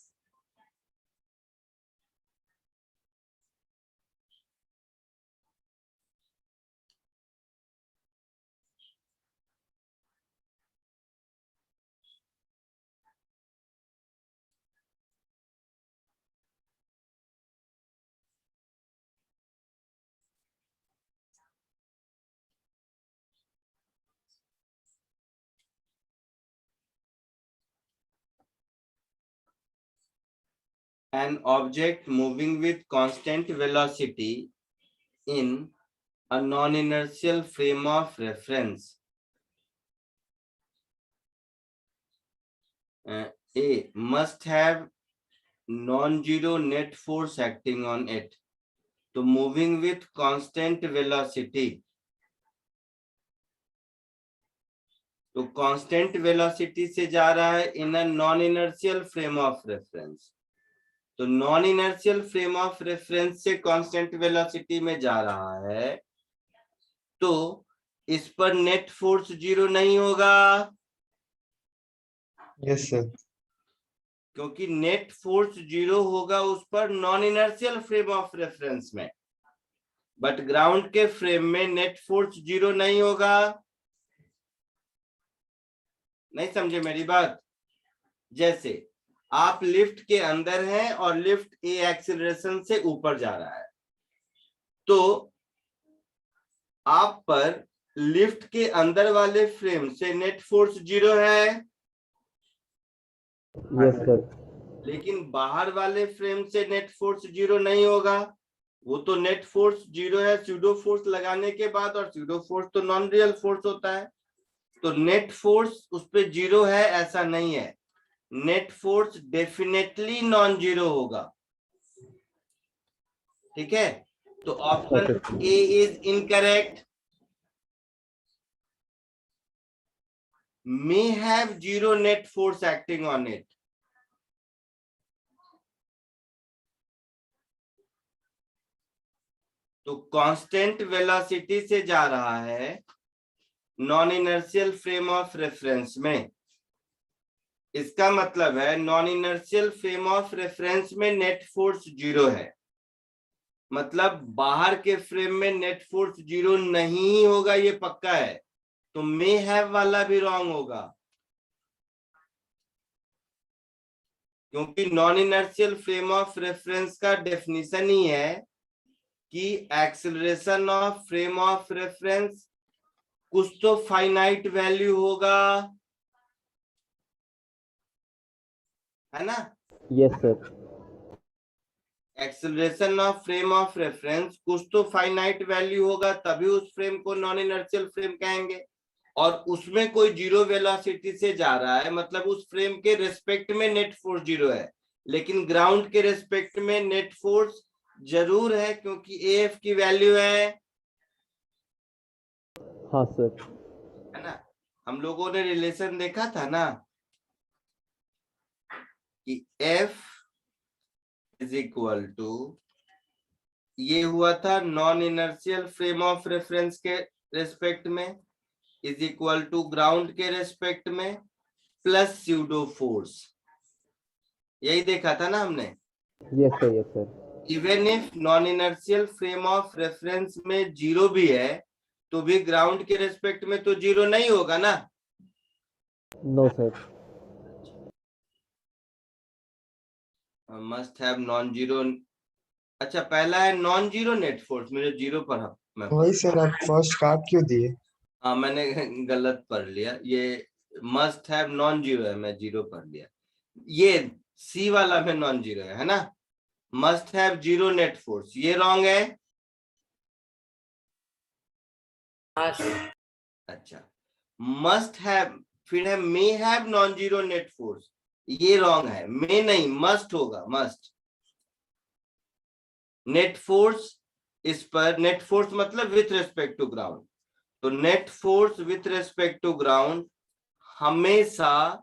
An object moving with constant velocity in a non-inertial frame of reference A must have non-zero net force acting on it. तो moving with constant velocity, तो कांस्टेंट वेलोसिटी से जा रहा है in a non inertial frame of reference. तो non inertial frame of reference से कांस्टेंट वेलोसिटी में जा रहा है, तो इस पर नेट फोर्स 0 नहीं होगा। Yes sir. क्योंकि नेट फोर्स 0 होगा उस पर non inertial frame of reference में, बट ग्राउंड के फ्रेम में नेट फोर्स 0 नहीं होगा। नहीं समझे मेरी बात? जैसे आप लिफ्ट के अंदर हैं और लिफ्ट ए एक्सीलरेशन से ऊपर जा रहा है, तो आप पर लिफ्ट के अंदर वाले फ्रेम से नेट फोर्स 0 है। Yes sir. लेकिन बाहर वाले फ्रेम से नेट फोर्स 0 नहीं होगा। वो तो नेट फोर्स 0 है स्यूडो फोर्स लगाने के बाद, और स्यूडो फोर्स तो नॉन रियल फोर्स होता है। तो नेट फोर्स उस पे 0 है ऐसा नहीं है, net force definitely non zero होगा। ठीक है, तो option A is incorrect. may have zero net force acting on it. तो कांस्टेंट वेलोसिटी से जा रहा है non inertial frame of reference में। इसका मतलब है non inertial frame of reference में नेट फोर्स 0 है, मतलब बाहर के फ्रेम में नेट फोर्स 0 नहीं होगा, ये पक्का है। तो मे हैव वाला भी रॉन्ग होगा, क्योंकि non inertial frame of reference का डेफिनेशन ही है कि acceleration of frame of reference कुछ तो फाइनाइट वैल्यू होगा, है ना? Yes sir. Acceleration of frame of reference कुछ तो फाइनाइट वैल्यू होगा, तभी उस फ्रेम को नॉन इनर्शियल फ्रेम कहेंगे। और उसमें कोई 0 वेलोसिटी से जा रहा है, मतलब उस फ्रेम के रिस्पेक्ट में नेट फोर्स 0 है, लेकिन ग्राउंड के रिस्पेक्ट में नेट फोर्स जरूर है, क्योंकि एफ की वैल्यू है। हाँ सर। है ना? हम लोगों ने रिलेशन देखा था ना कि एफ इज इक्वल टू, ये हुआ था non inertial frame of reference के रेस्पेक्ट में, इज इक्वल टू ग्राउंड के रेस्पेक्ट में प्लस स्यूडो फोर्स। यही देखा था ना हमने? Yes sir, yes sir. Even if non inertial frame of reference में 0 भी है, तो भी ग्राउंड के रेस्पेक्ट में तो 0 नहीं होगा ना? No sir. Must have non zero. अच्छा, पहला है नॉन जीरो नेट फोर्स, मेरे 0 पर मैं वही सर, आप फर्स्ट काट क्यों दिए? हाँ, मैंने गलत पढ़ लिया, ये मस्ट हैव नॉन जीरो है, मैं 0 पढ़ लिया। ये सी वाला में नॉन जीरो है ना? मस्ट हैव 0 नेट फोर्स, ये रॉन्ग है। अच्छा, मस्ट हैव, फिर है may have non zero net force, ये रॉन्ग है, में नहीं, मस्ट होगा, मस्ट। नेट फोर्स इस पर, नेट फोर्स मतलब विथ रेस्पेक्ट टू ग्राउंड, तो net force with respect to ground हमेशा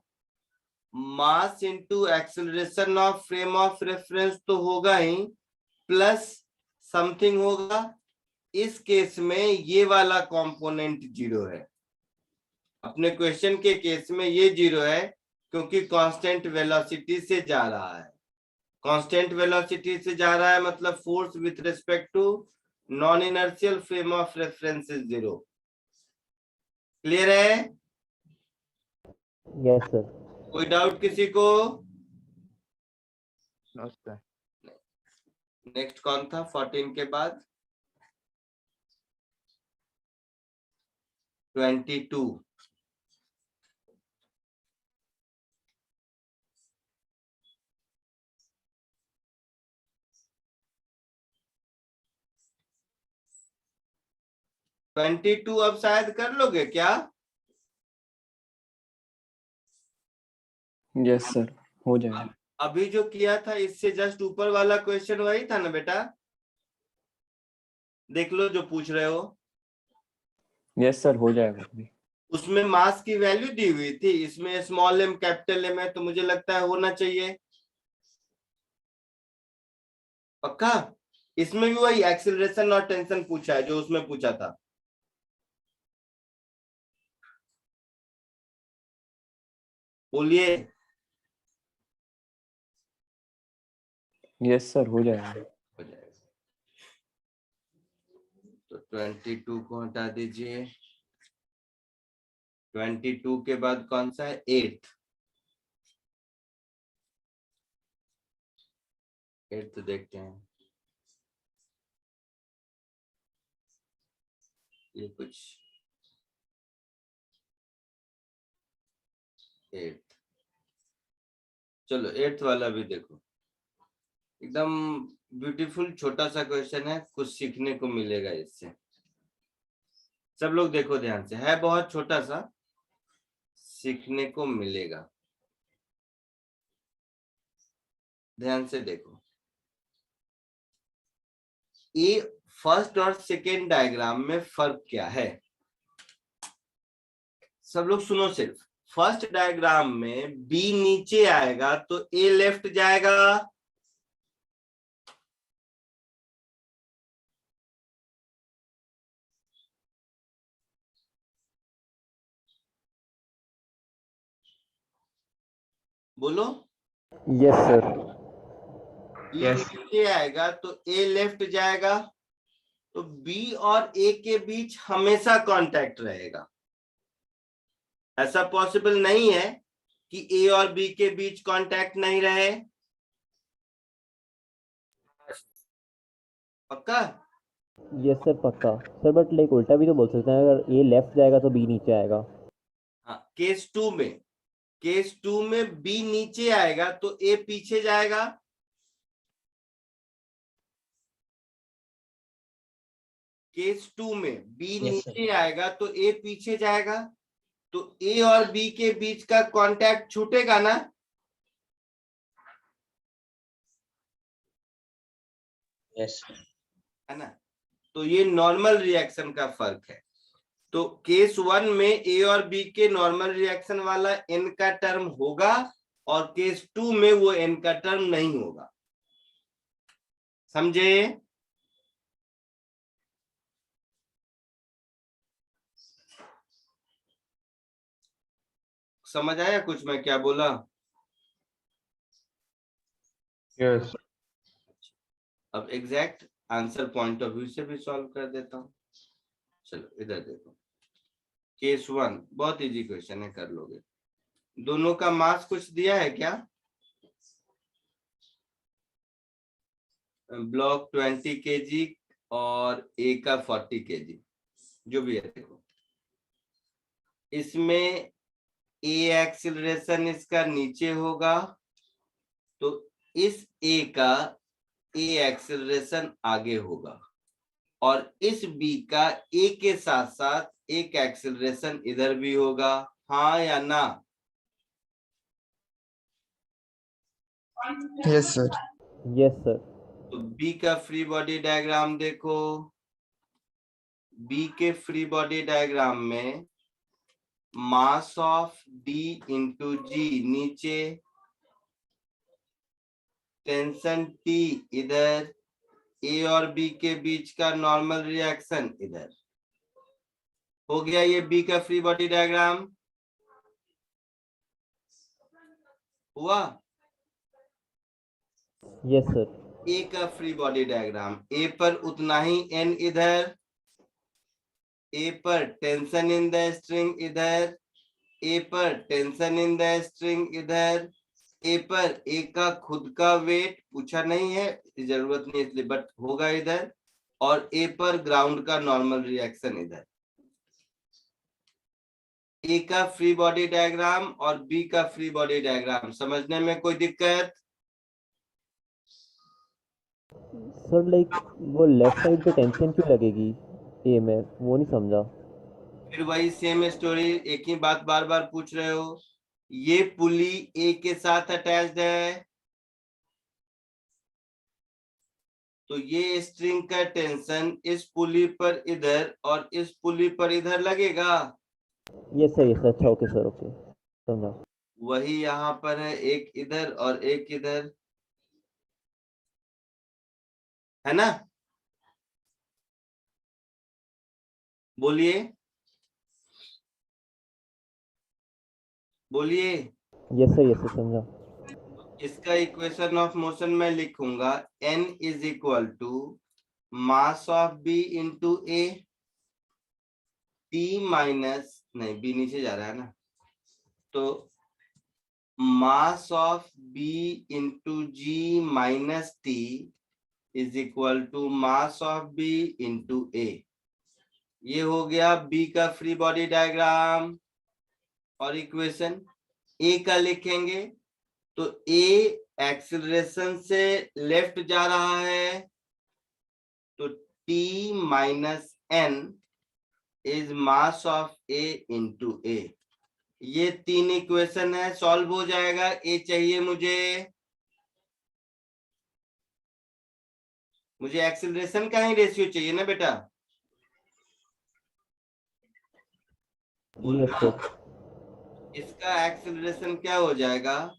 mass into acceleration of frame of reference तो होगा ही, प्लस समथिंग होगा। इस केस में ये वाला कंपोनेंट जीरो है, अपने क्वेश्चन के केस में ये जीरो है क्योंकि कांस्टेंट वेलोसिटी से जा रहा है। कांस्टेंट वेलोसिटी से जा रहा है मतलब force with respect to non inertial frame of reference is zero. Clear है? Yes sir. कोई डाउट किसी को? No sir. नेक्स्ट कौन था 14 के बाद? 22। अब शायद कर लोगे क्या? यस सर, हो जाएगा। अभी जो किया था इससे जस्ट ऊपर वाला क्वेश्चन वही था ना बेटा? देख लो जो पूछ रहे हो। यस सर, हो जाएगा अभी। उसमें मास की वैल्यू दी हुई थी, इसमें स्मॉल एम कैपिटल एम है, तो मुझे लगता है होना चाहिए। पक्का? इसमें भी वही एक्सीलरेशन और टेंशन पूछा है जो उसमें पूछा था। बोलिए। यस सर, हो जाएगा। हो जाएगा। तो 22 को हटा दीजिए। 22 के बाद कौन सा है? 8। 8 तो देखते हैं। ये कुछ 8, चलो 8th वाला भी देखो। एकदम ब्यूटीफुल छोटा सा क्वेश्चन है, कुछ सीखने को मिलेगा इससे। सब लोग देखो ध्यान से, है बहुत छोटा सा, सीखने को मिलेगा। ध्यान से देखो। ये फर्स्ट और सेकेंड डायग्राम में फर्क क्या है? सब लोग सुनो सिर्फ। फर्स्ट डायग्राम में बी नीचे आएगा तो ए लेफ्ट जाएगा, बोलो। Yes sir. बी नीचे आएगा तो ए लेफ्ट जाएगा, तो बी और ए के बीच हमेशा कांटेक्ट रहेगा। ऐसा पॉसिबल नहीं है कि ए और बी के बीच कांटेक्ट नहीं रहे। पक्का? यस सर पक्का सर, बट लाइक उल्टा भी तो बोल सकते हैं, अगर ए लेफ्ट जाएगा तो बी नीचे आएगा। हाँ, केस 2 में बी नीचे आएगा तो ए पीछे जाएगा। केस 2 में बी नीचे आएगा तो ए पीछे जाएगा, तो ए और बी के बीच का कांटेक्ट छूटेगा ना? यस है ना? तो ये नॉर्मल रिएक्शन का फर्क है। तो केस 1 में ए और बी के नॉर्मल रिएक्शन वाला एन का टर्म होगा और केस 2 में वो एन का टर्म नहीं होगा। समझे? समझ आया कुछ मैं क्या बोला? यस। अब exact answer point of view से भी सॉल्व कर देता हूं। चलो इधर देखो। केस 1 बहुत इजी क्वेश्चन है, कर लोगे। दोनों का मास कुछ दिया है क्या? ब्लॉक 20 kg और ए का 40 kg, जो भी है। देखो इसमें ए एक्सीलरेशन इसका नीचे होगा, तो इस ए का ए एक्सीलरेशन आगे होगा, और इस बी का ए के साथ साथ एक एक्सीलरेशन इधर भी होगा। हाँ या ना? Yes, sir. Yes, sir. तो बी का फ्री बॉडी डायग्राम देखो, बी के फ्री बॉडी डायग्राम में मास ऑफ डी इंटू जी नीचे, टेंशन टी इधर, ए और बी के बीच का नॉर्मल रिएक्शन इधर। हो गया ये बी का फ्री बॉडी डायग्राम हुआ। Yes, sir. ए का फ्री बॉडी डायग्राम, ए पर उतना ही एन इधर, ए पर टेंशन इन द स्ट्रिंग इधर, ए पर टेंशन इन द स्ट्रिंग इधर, ए पर ए का खुद का वेट पूछा नहीं है, जरूरत नहीं इसलिए, बट होगा इधर, और ए पर ग्राउंड का नॉर्मल रिएक्शन इधर। ए का फ्री बॉडी डायग्राम और बी का फ्री बॉडी डायग्राम समझने में कोई दिक्कत? सर लाइक वो लेफ्ट साइड पे टेंशन क्यों लगेगी ए में, वो नहीं समझा। फिर वही सेम स्टोरी, एक ही बात बार बार पूछ रहे हो। ये पुली ए के साथ अटैच्ड है, तो ये स्ट्रिंग का टेंशन इस पुली पर इधर और इस पुली पर इधर लगेगा। यस सर, यस सर, अच्छा ओके सर, ओके समझा। वही यहाँ पर है, एक इधर और एक इधर, है ना? बोलिए बोलिए। यस सर, समझा। इसका इक्वेशन ऑफ मोशन में लिखूंगा n is equal to mass of b into A, T minus, नहीं बी नीचे जा रहा है ना, तो mass of b into G minus T is equal to mass of b into A. ये हो गया b का फ्री बॉडी डायग्राम और इक्वेशन। a का लिखेंगे तो a एक्सीलरेशन से लेफ्ट जा रहा है, तो t minus n is mass of a into A. ये तीन इक्वेशन है, सॉल्व हो जाएगा। a चाहिए मुझे एक्सीलरेशन का ही रेशियो चाहिए ना बेटा। Yes sir. इसका एक्सीलरेशन क्या हो जाएगा,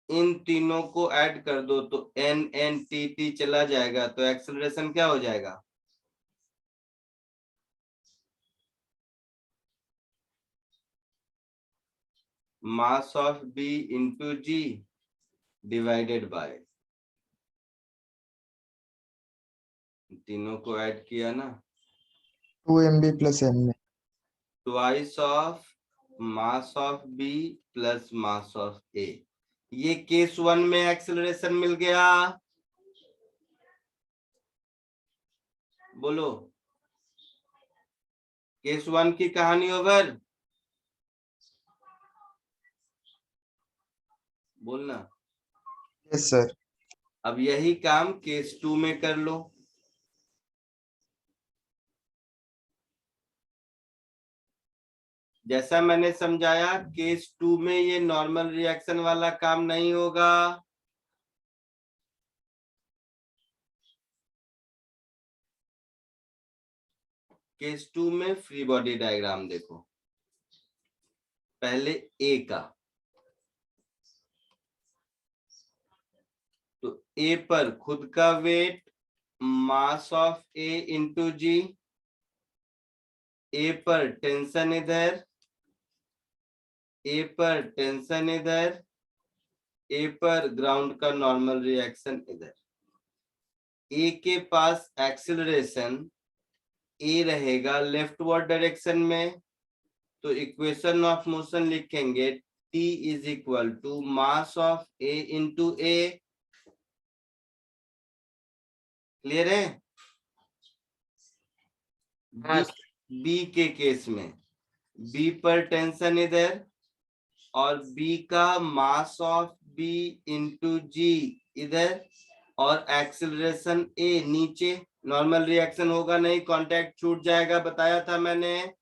इन तीनों को ऐड कर दो तो n n t t चला जाएगा, तो एक्सीलरेशन क्या हो जाएगा, mass of b into G divided by, तीनों को ऐड किया ना, 2mb plus m। Twice of mass of b plus mass of a। ये केस 1 में एक्सेलरेशन मिल गया। बोलो, केस 1 की कहानी ओवर। बोलना। Yes sir. अब यही काम केस 2 में कर लो। जैसा मैंने समझाया, केस 2 में ये नॉर्मल रिएक्शन वाला काम नहीं होगा। केस 2 में फ्री बॉडी डायग्राम देखो। पहले ए का, तो ए पर खुद का weight mass of A into G, A पर टेंशन इधर, ए पर टेंशन इधर, ए पर ग्राउंड का नॉर्मल रिएक्शन इधर। ए के पास एक्सीलरेशन ए रहेगा लेफ्टवर्ड डायरेक्शन में, तो इक्वेशन ऑफ मोशन लिखेंगे T is equal to mass of A into A. Clear है? बी के केस में बी पर टेंशन इधर और बी का mass of B into G इधर, और एक्सीलरेशन ए नीचे, नॉर्मल रिएक्शन होगा नहीं, कांटेक्ट छूट जाएगा, बताया था मैंने।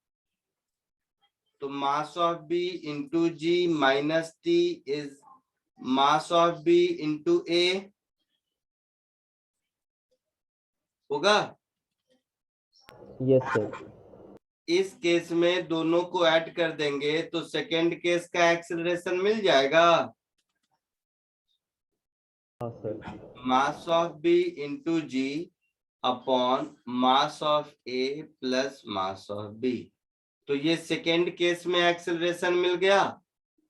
तो mass of B into G minus T is mass of B into A होगा। Yes sir. इस केस में दोनों को ऐड कर देंगे तो सेकेंड केस का एक्सेलरेशन मिल जाएगा। हाँ sir. Mass of B into G upon mass of A plus mass of B. तो ये सेकेंड केस में एक्सेलरेशन मिल गया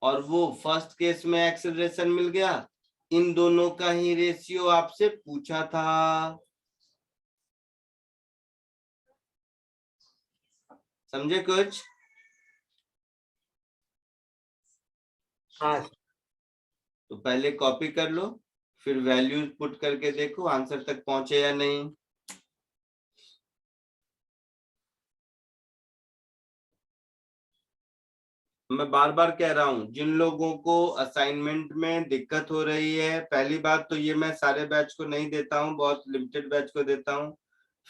और वो फर्स्ट केस में एक्सेलरेशन मिल गया। इन दोनों का ही रेशियो आपसे पूछा था। समझे कुछ? हाँ तो पहले कॉपी कर लो, फिर वैल्यूज पुट करके देखो आंसर तक पहुंचे या नहीं। मैं बार बार कह रहा हूं, जिन लोगों को असाइनमेंट में दिक्कत हो रही है, पहली बात तो ये मैं सारे बैच को नहीं देता हूं, बहुत लिमिटेड बैच को देता हूं।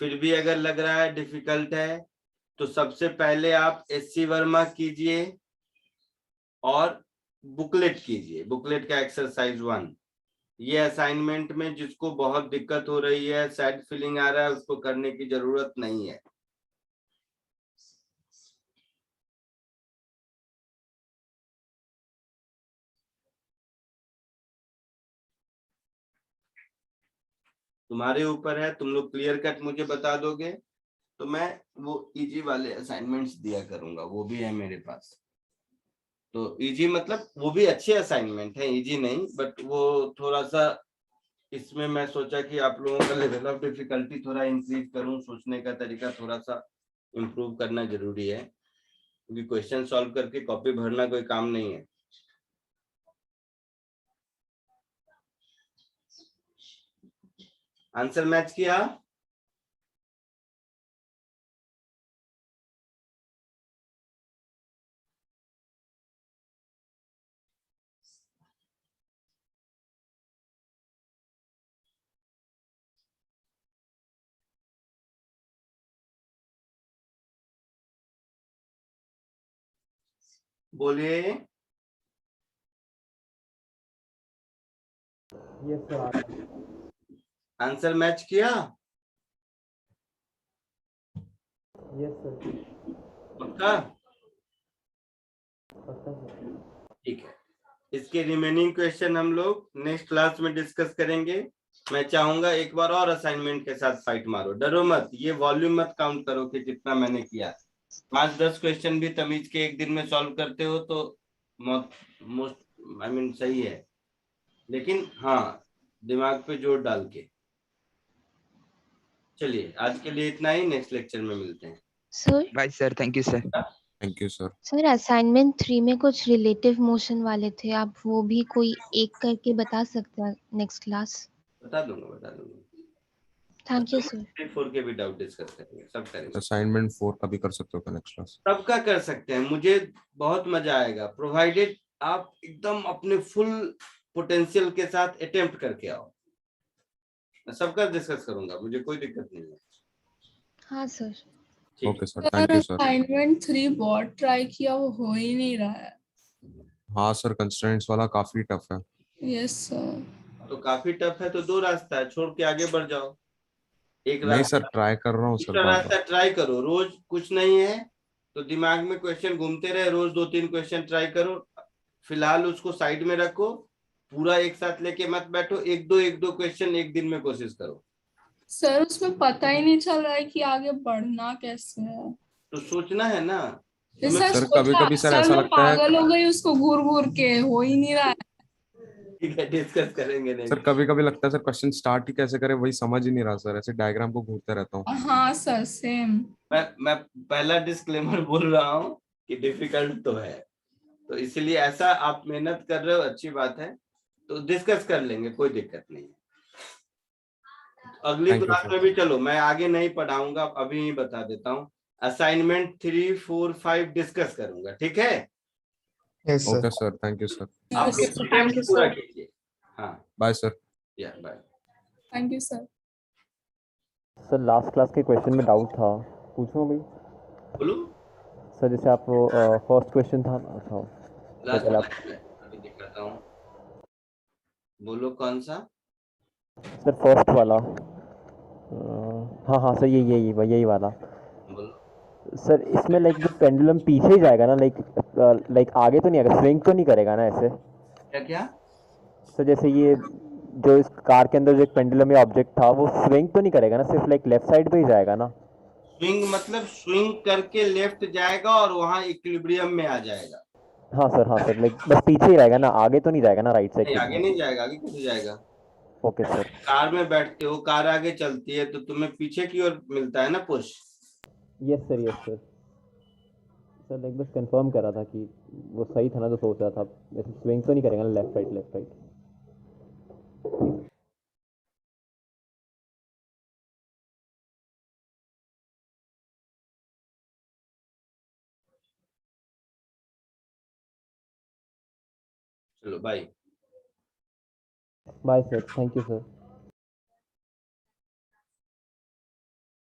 फिर भी अगर लग रहा है डिफिकल्ट है तो सबसे पहले आप एससी वर्मा कीजिए और बुकलेट कीजिए, बुकलेट का एक्सरसाइज 1। ये असाइनमेंट में जिसको बहुत दिक्कत हो रही है, सैड फीलिंग आ रहा है, उसको करने की जरूरत नहीं है। तुम्हारे ऊपर है, तुम लोग क्लियर कट मुझे बता दोगे तो मैं वो इजी वाले असाइनमेंट्स दिया करूंगा, वो भी है मेरे पास। तो इजी मतलब वो भी अच्छे असाइनमेंट है, इजी नहीं, बट वो थोड़ा सा इसमें मैं सोचा कि आप लोगों का लेवल ऑफ डिफिकल्टी थोड़ा इंक्रीज करूं, सोचने का तरीका थोड़ा सा इम्प्रूव करना जरूरी है, क्योंकि क्वेश्चन सॉल्व करके कॉपी भरना कोई काम नहीं है। आंसर मैच किया? बोलिए। Yes sir. आंसर मैच किया? Yes sir. पक्का? ठीक है, इसके रिमेनिंग क्वेश्चन हम लोग नेक्स्ट क्लास में डिस्कस करेंगे। मैं चाहूंगा एक बार और असाइनमेंट के साथ फाइट मारो, डरो मत, ये वॉल्यूम मत काउंट करो कि जितना मैंने किया। 5-10 क्वेश्चन भी तमीज के एक दिन में सॉल्व करते हो तो मोस्ट आई मीन सही है, लेकिन हाँ दिमाग पे जोर डाल के। चलिए आज के लिए इतना ही, नेक्स्ट लेक्चर में मिलते हैं। Sir bye sir, thank you sir. Thank you sir. Sir assignment 3 में कुछ रिलेटिव मोशन वाले थे, आप वो भी कोई एक करके बता सकते हैं नेक्स्ट क्लास? बता दूंगा। Thank you sir. 4 के भी डाउट डिस्कस करेंगे, सब करेंगे। असाइनमेंट 4 का भी कर सकते हो नेक्स्ट क्लास? सबका कर सकते हैं, मुझे बहुत मजा आएगा, प्रोवाइडेड आप एकदम अपने फुल पोटेंशियल के साथ अटेम्प्ट करके आओ। मैं सबका डिस्कस करूंगा, मुझे कोई दिक्कत नहीं है। हाँ sir. Okay sir, thank you sir. Assignment 3 बहुत ट्राई किया, वो हो ही नहीं रहा है। हाँ सर, कंस्ट्रेंट्स वाला काफी टफ है। Yes sir. तो काफी टफ है तो 2 रास्ता है, छोड़ के आगे बढ़ जाओ। एक नहीं रास्ता सर, ट्राई कर रहा हूँ सर, दूसरा बार रास्ता ट्राई करो, रोज कुछ नहीं है तो दिमाग में क्वेश्चन घूमते रहे, रोज 2-3 क्वेश्चन ट्राई करो। फिलहाल उसको साइड में रखो, पूरा एक साथ लेके मत बैठो, एक दो क्वेश्चन एक दिन में कोशिश करो। सर उसमें पता ही नहीं चल रहा है कि आगे बढ़ना कैसे है। तो सोचना है ना। सर कभी-कभी सर ऐसा लगता है, पागल हो गई उसको घूर घूर के, हो ही नहीं रहा है। ठीक है, डिस्कस करेंगे नहीं। सर कभी-कभी लगता है सर क्वेश्चन स्टार्ट ही कैसे करें वही समझ ही नहीं रहा सर, ऐसे डायग्राम को घूरते रहता हूँ। हाँ सर सेम। मैं पहला डिस्क्लेमर बोल रहा हूँ कि डिफिकल्ट तो है, तो इसलिए ऐसा आप मेहनत कर रहे हो, अच्छी बात है, तो डिस्कस कर लेंगे, कोई दिक्कत नहीं है। अगली क्लास में भी चलो, मैं आगे नहीं पढ़ाऊंगा, अभी ही बता देता हूँ, असाइनमेंट 3, 4, 5 डिस्कस करूंगा, ठीक है? Yes sir. Okay sir, thank you sir. आप पूरा कीजिए। हाँ बाय सर। या bye. Thank you sir. Sir last class के क्वेश्चन में डाउट था, पूछूं भाई? बोलो सर जैसे आप फर्स्ट क्वेश्चन था, अच्छा लास्ट चलो आप अभी दिखाता हूँ। बोलो कौन सा? सर फर्स्ट वाला। हाँ हाँ सर, यही वाला। बोलो। सर इसमें लाइक जो पेंडुलम पीछे ही जाएगा ना, लाइक आगे तो नहीं आएगा, स्विंग तो नहीं करेगा ना ऐसे? क्या क्या? सर जैसे ये जो इस कार के अंदर जो एक पेंडुलम या ऑब्जेक्ट था, वो स्विंग तो नहीं करेगा ना, सिर्फ लाइक लेफ्ट साइड पे ही जाएगा ना? स्विंग मतलब स्विंग करके लेफ्ट जाएगा और वहां इक्विलिब्रियम में आ जाएगा। हाँ सर, लाइक बस पीछे ही रहेगा ना, आगे तो नहीं जाएगा ना राइट साइड नहीं, की आगे तरफ? नहीं जाएगा। आगे कैसे जाएगा? Okay sir. कार में बैठते हो, कार आगे चलती है तो तुम्हें पीछे की ओर मिलता है ना push. Yes sir. Sir like बस कंफर्म कर रहा था कि वो सही था ना जो सोच रहा था, वैसे स्विंग तो नहीं करेगा ना लेफ्ट राइट? चलो bye. Bye sir, thank you sir.